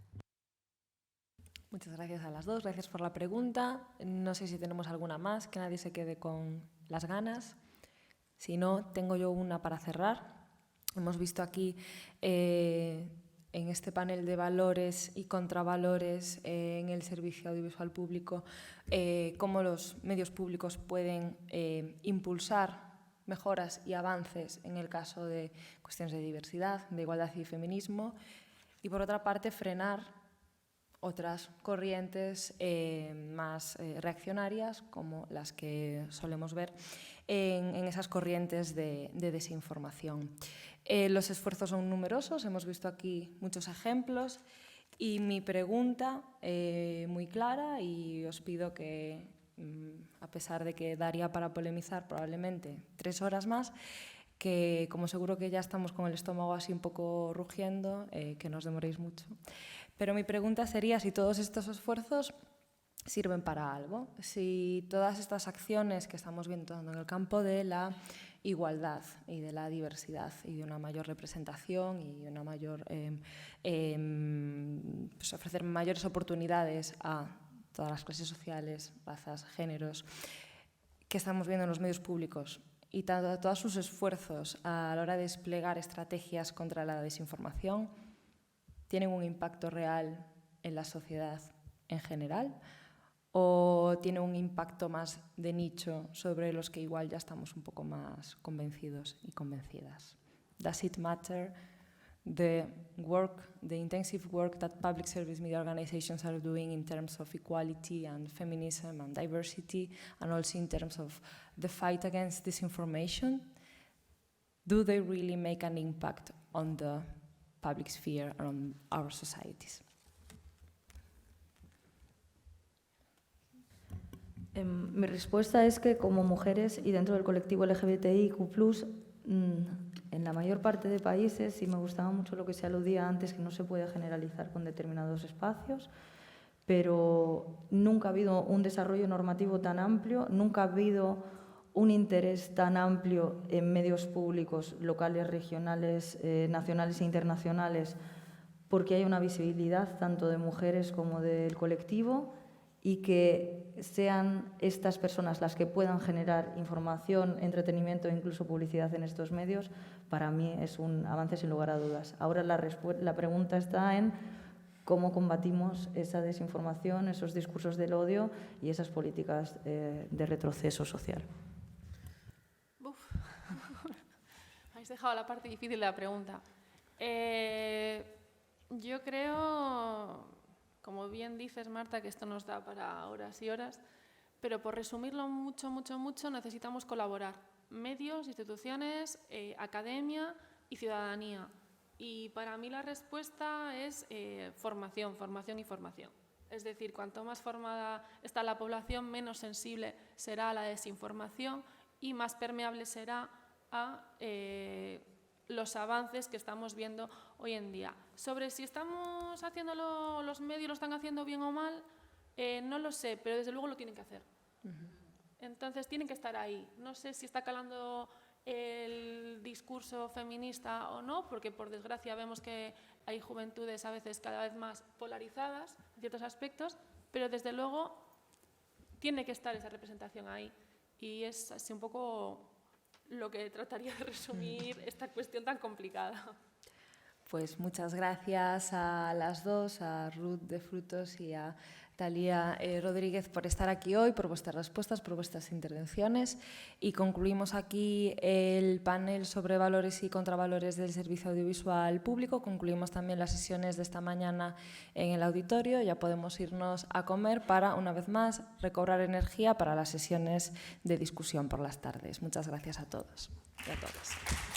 Muchas gracias a las dos, gracias por la pregunta. No sé si tenemos alguna más, que nadie se quede con las ganas. Si no, tengo yo una para cerrar. Hemos visto aquí en este panel de valores y contravalores en el servicio audiovisual público cómo los medios públicos pueden impulsar mejoras y avances en el caso de cuestiones de diversidad, de igualdad y feminismo, y por otra parte frenar otras corrientes más reaccionarias, como las que solemos ver en esas corrientes de desinformación. Los esfuerzos son numerosos, hemos visto aquí muchos ejemplos, y mi pregunta, muy clara, y os pido que, a pesar de que daría para polemizar probablemente 3 horas más, que como seguro que ya estamos con el estómago así un poco rugiendo, que no os demoréis mucho. Pero mi pregunta sería si todos estos esfuerzos sirven para algo, si todas estas acciones que estamos viendo en el campo de la igualdad y de la diversidad y de una mayor representación y una mayor, pues ofrecer mayores oportunidades a todas las clases sociales, razas, géneros, que estamos viendo en los medios públicos, y todos sus esfuerzos a la hora de desplegar estrategias contra la desinformación tienen un impacto real en la sociedad en general, o tiene un impacto más de nicho sobre los que igual ya estamos un poco más convencidos y convencidas. Does it matter the intensive work that public service media organizations are doing in terms of equality and feminism and diversity, and also in terms of the fight against disinformation? Do they really make an impact on the public sphere and on our societies? Mi respuesta es que como mujeres y dentro del colectivo LGBTIQ+, en la mayor parte de países, y me gustaba mucho lo que se aludía antes, que no se puede generalizar con determinados espacios, pero nunca ha habido un desarrollo normativo tan amplio, nunca ha habido un interés tan amplio en medios públicos locales, regionales, nacionales e internacionales, porque hay una visibilidad tanto de mujeres como del colectivo, y que sean estas personas las que puedan generar información, entretenimiento e incluso publicidad en estos medios, para mí es un avance sin lugar a dudas. Ahora la pregunta está en cómo combatimos esa desinformación, esos discursos del odio y esas políticas de retroceso social. Uf. Habéis dejado la parte difícil de la pregunta. Yo creo, como bien dices, Marta, que esto nos da para horas y horas, Pero por resumirlo mucho, necesitamos colaborar. Medios, instituciones, academia y ciudadanía. Y para mí la respuesta es formación, formación y formación. Es decir, cuanto más formada está la población, menos sensible será a la desinformación y más permeable será a los avances que estamos viendo hoy en día. Sobre si estamos haciéndolo, los medios lo están haciendo bien o mal, no lo sé, pero desde luego lo tienen que hacer. Entonces tienen que estar ahí. No sé si está calando el discurso feminista o no, porque por desgracia vemos que hay juventudes a veces cada vez más polarizadas en ciertos aspectos, pero desde luego tiene que estar esa representación ahí. Y es así un poco lo que trataría de resumir esta cuestión tan complicada. Pues muchas gracias a las dos, a Ruth de Frutos y a Thalía Rodríguez, por estar aquí hoy, por vuestras respuestas, por vuestras intervenciones. Y concluimos aquí el panel sobre valores y contravalores del servicio audiovisual público. Concluimos también las sesiones de esta mañana en el auditorio. Ya podemos irnos a comer para, una vez más, recobrar energía para las sesiones de discusión por las tardes. Muchas gracias a todos y a todas.